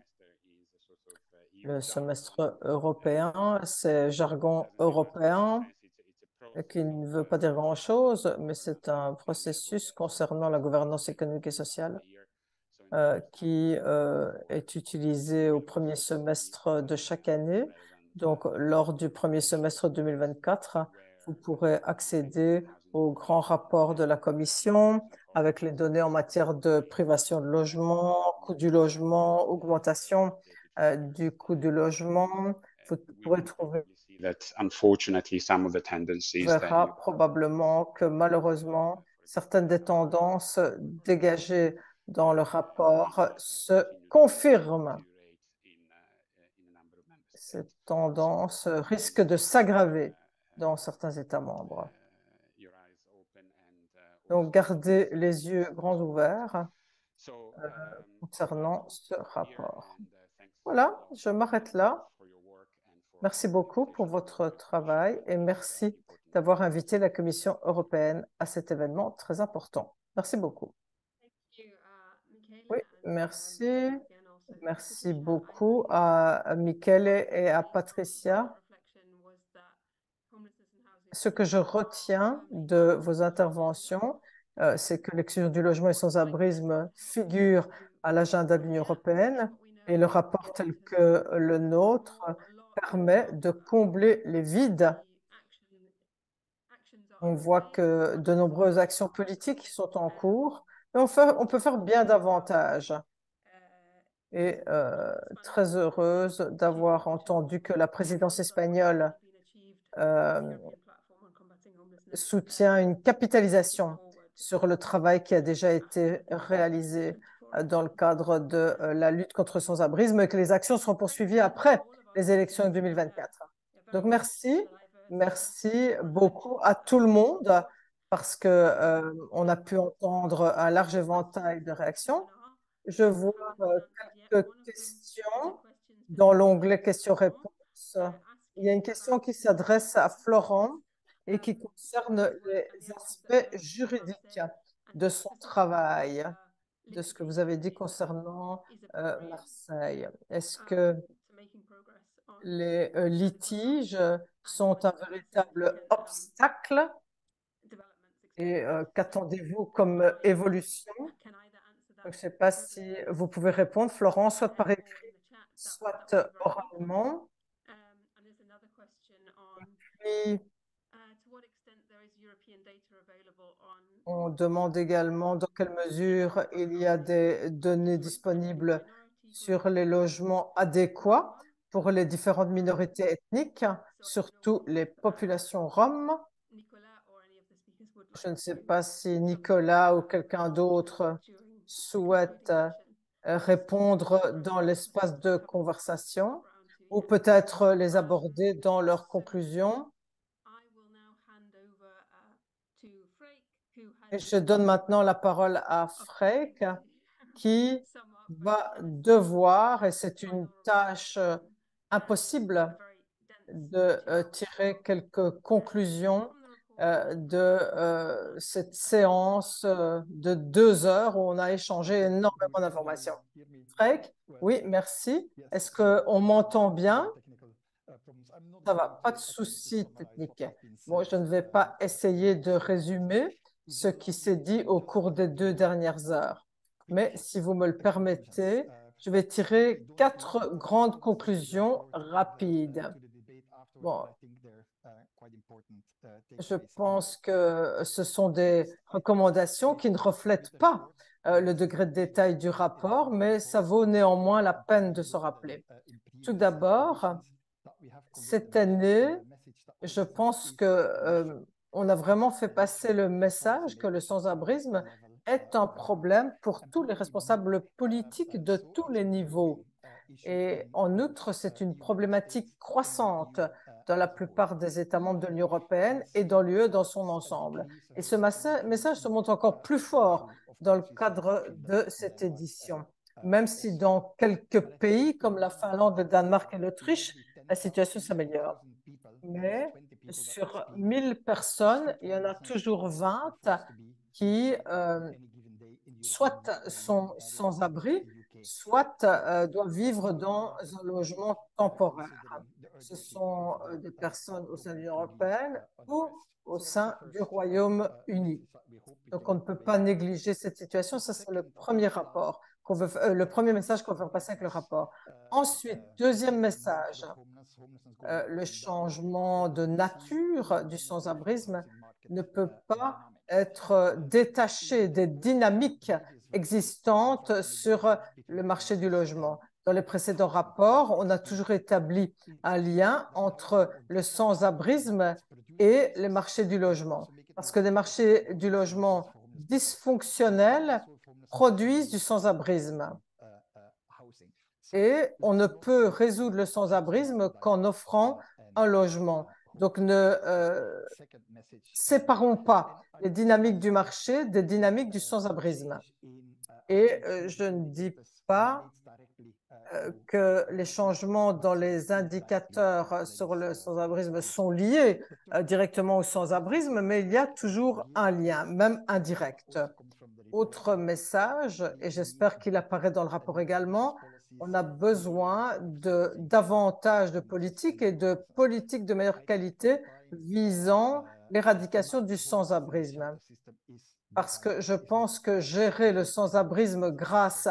Le semestre européen, c'est jargon européen qui ne veut pas dire grand-chose, mais c'est un processus concernant la gouvernance économique et sociale qui est utilisé au premier semestre de chaque année. Donc, lors du premier semestre 2024, vous pourrez accéder au grand rapport de la Commission avec les données en matière de privation de logement, coût du logement, augmentation du coût du logement. Vous pourrez trouver verra probablement que malheureusement, certaines des tendances dégagées dans le rapport se confirment. Ces tendances risquent de s'aggraver dans certains États membres. Donc, gardez les yeux grands ouverts concernant ce rapport. Voilà, je m'arrête là. Merci beaucoup pour votre travail et merci d'avoir invité la Commission européenne à cet événement très important. Merci beaucoup. Oui, merci. Merci beaucoup à Michele et à Patricia. Ce que je retiens de vos interventions, c'est que l'exclusion du logement et sans-abrisme figure à l'agenda de l'Union européenne et le rapport tel que le nôtre permet de combler les vides. On voit que de nombreuses actions politiques sont en cours, mais on peut faire bien davantage. Et très heureuse d'avoir entendu que la présidence espagnole soutient une capitalisation sur le travail qui a déjà été réalisé dans le cadre de la lutte contre le sans-abrisme et que les actions seront poursuivies après les élections de 2024. Donc merci beaucoup à tout le monde parce que on a pu entendre un large éventail de réactions. Je vois quelques questions dans l'onglet questions-réponses. Il y a une question qui s'adresse à Florent et qui concerne les aspects juridiques de son travail, de ce que vous avez dit concernant Marseille. Est-ce que les litiges sont un véritable obstacle et qu'attendez-vous comme évolution? Je ne sais pas si vous pouvez répondre, Florent, soit par écrit, soit oralement. Puis, on demande également dans quelle mesure il y a des données disponibles sur les logements adéquats pour les différentes minorités ethniques, surtout les populations roms. Je ne sais pas si Nicolas ou quelqu'un d'autre souhaite répondre dans l'espace de conversation ou peut-être les aborder dans leurs conclusions. Et je donne maintenant la parole à Freek qui va devoir, et c'est une tâche impossible, de tirer quelques conclusions de cette séance de 2 heures où on a échangé énormément d'informations. Freek, oui, merci. Est-ce qu'on m'entend bien? Ça va, pas de souci technique. Bon, je ne vais pas essayer de résumer ce qui s'est dit au cours des 2 dernières heures, mais si vous me le permettez, je vais tirer 4 grandes conclusions rapides. Bon, je pense que ce sont des recommandations qui ne reflètent pas le degré de détail du rapport, mais ça vaut néanmoins la peine de se rappeler. Tout d'abord, cette année, je pense que on a vraiment fait passer le message que le sans-abrisme est un problème pour tous les responsables politiques de tous les niveaux. Et en outre, c'est une problématique croissante dans la plupart des États membres de l'Union européenne et dans l'UE dans son ensemble. Et ce message se montre encore plus fort dans le cadre de cette édition, même si dans quelques pays comme la Finlande, le Danemark et l'Autriche, la situation s'améliore. Mais sur 1000 personnes, il y en a toujours 20 qui soit sont sans abri, soit doivent vivre dans un logement temporaire. Ce sont des personnes au sein de l'Union européenne ou au sein du Royaume-Uni. Donc, on ne peut pas négliger cette situation. Ça, c'est le premier rapport le premier message qu'on veut faire passer avec le rapport. Ensuite, deuxième message, le changement de nature du sans-abrisme ne peut pas être détaché des dynamiques existantes sur le marché du logement. Dans les précédents rapports, on a toujours établi un lien entre le sans-abrisme et les marchés du logement, parce que des marchés du logement dysfonctionnels produisent du sans-abrisme. Et on ne peut résoudre le sans-abrisme qu'en offrant un logement. Donc, ne séparons pas les dynamiques du marché des dynamiques du sans-abrisme. Et je ne dis pas que les changements dans les indicateurs sur le sans-abrisme sont liés directement au sans-abrisme, mais il y a toujours un lien, même indirect. Autre message, et j'espère qu'il apparaît dans le rapport également, on a besoin de davantage de politiques et de politiques de meilleure qualité visant l'éradication du sans-abrisme. Parce que je pense que gérer le sans-abrisme grâce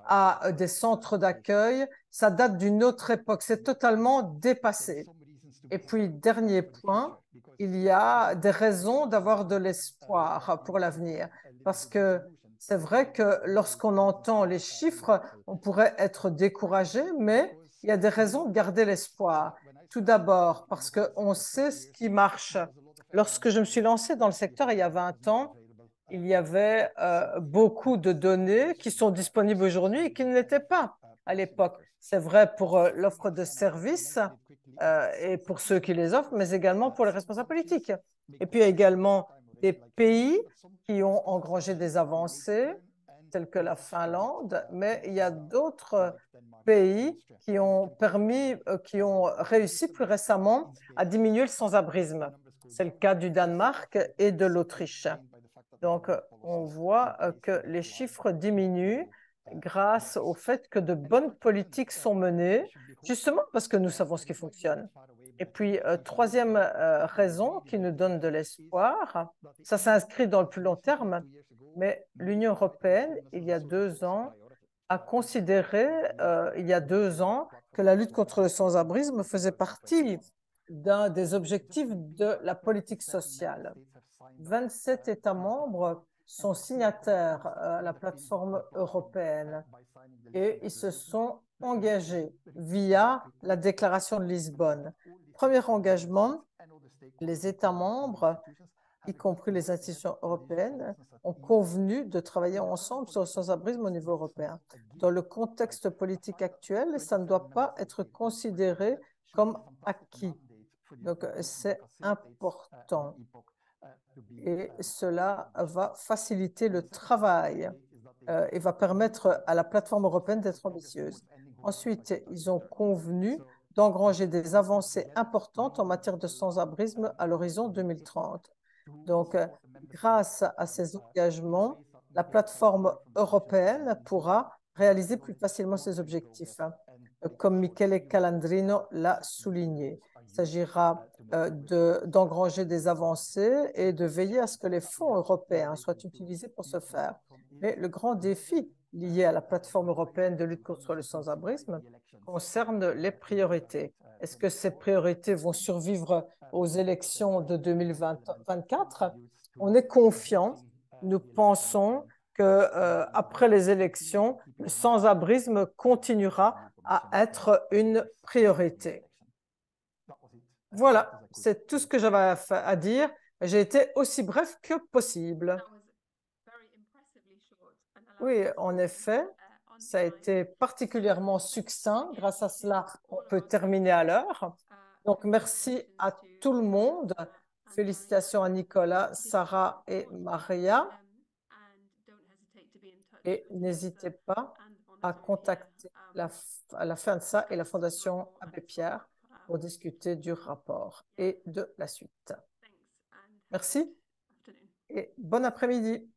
à des centres d'accueil, ça date d'une autre époque, c'est totalement dépassé. Et puis, dernier point, il y a des raisons d'avoir de l'espoir pour l'avenir. Parce que c'est vrai que lorsqu'on entend les chiffres, on pourrait être découragé, mais il y a des raisons de garder l'espoir. Tout d'abord, parce qu'on sait ce qui marche. Lorsque je me suis lancée dans le secteur il y a 20 ans, il y avait beaucoup de données qui sont disponibles aujourd'hui et qui ne l'étaient pas à l'époque. C'est vrai pour l'offre de services et pour ceux qui les offrent, mais également pour les responsables politiques. Et puis, il y a également des pays qui ont engrangé des avancées, tels que la Finlande, mais il y a d'autres pays qui ont qui ont réussi plus récemment à diminuer le sans-abrisme. C'est le cas du Danemark et de l'Autriche. Donc, on voit que les chiffres diminuent grâce au fait que de bonnes politiques sont menées, justement parce que nous savons ce qui fonctionne. Et puis, troisième raison qui nous donne de l'espoir, ça s'inscrit dans le plus long terme, Mais l'Union européenne, il y a 2 ans, a considéré, il y a 2 ans, que la lutte contre le sans-abrisme faisait partie d'un des objectifs de la politique sociale. 27 États membres sont signataires à la plateforme européenne et ils se sont engagés via la déclaration de Lisbonne. Premier engagement, les États membres, y compris les institutions européennes, ont convenu de travailler ensemble sur le sans-abrisme au niveau européen. Dans le contexte politique actuel, ça ne doit pas être considéré comme acquis. Donc, c'est important. Et cela va faciliter le travail et va permettre à la plateforme européenne d'être ambitieuse. Ensuite, ils ont convenu d'engranger des avancées importantes en matière de sans-abrisme à l'horizon 2030. Donc, grâce à ces engagements, la plateforme européenne pourra réaliser plus facilement ses objectifs, comme Michele Calandrino l'a souligné. Il s'agira d'engranger des avancées et de veiller à ce que les fonds européens soient utilisés pour ce faire. Mais le grand défi lié à la plateforme européenne de lutte contre le sans-abrisme concerne les priorités. Est-ce que ces priorités vont survivre aux élections de 2024? On est confiant. Nous pensons qu'après les élections, le sans-abrisme continuera à être une priorité. Voilà, c'est tout ce que j'avais à dire. J'ai été aussi bref que possible. Oui, en effet, ça a été particulièrement succinct. Grâce à cela, on peut terminer à l'heure. Donc, merci à tout le monde. Félicitations à Nicolas, Sarah et Maria. Et n'hésitez pas à contacter à la fin de ça et la Fondation Abbé Pierre pour discuter du rapport et de la suite. Merci et bon après-midi.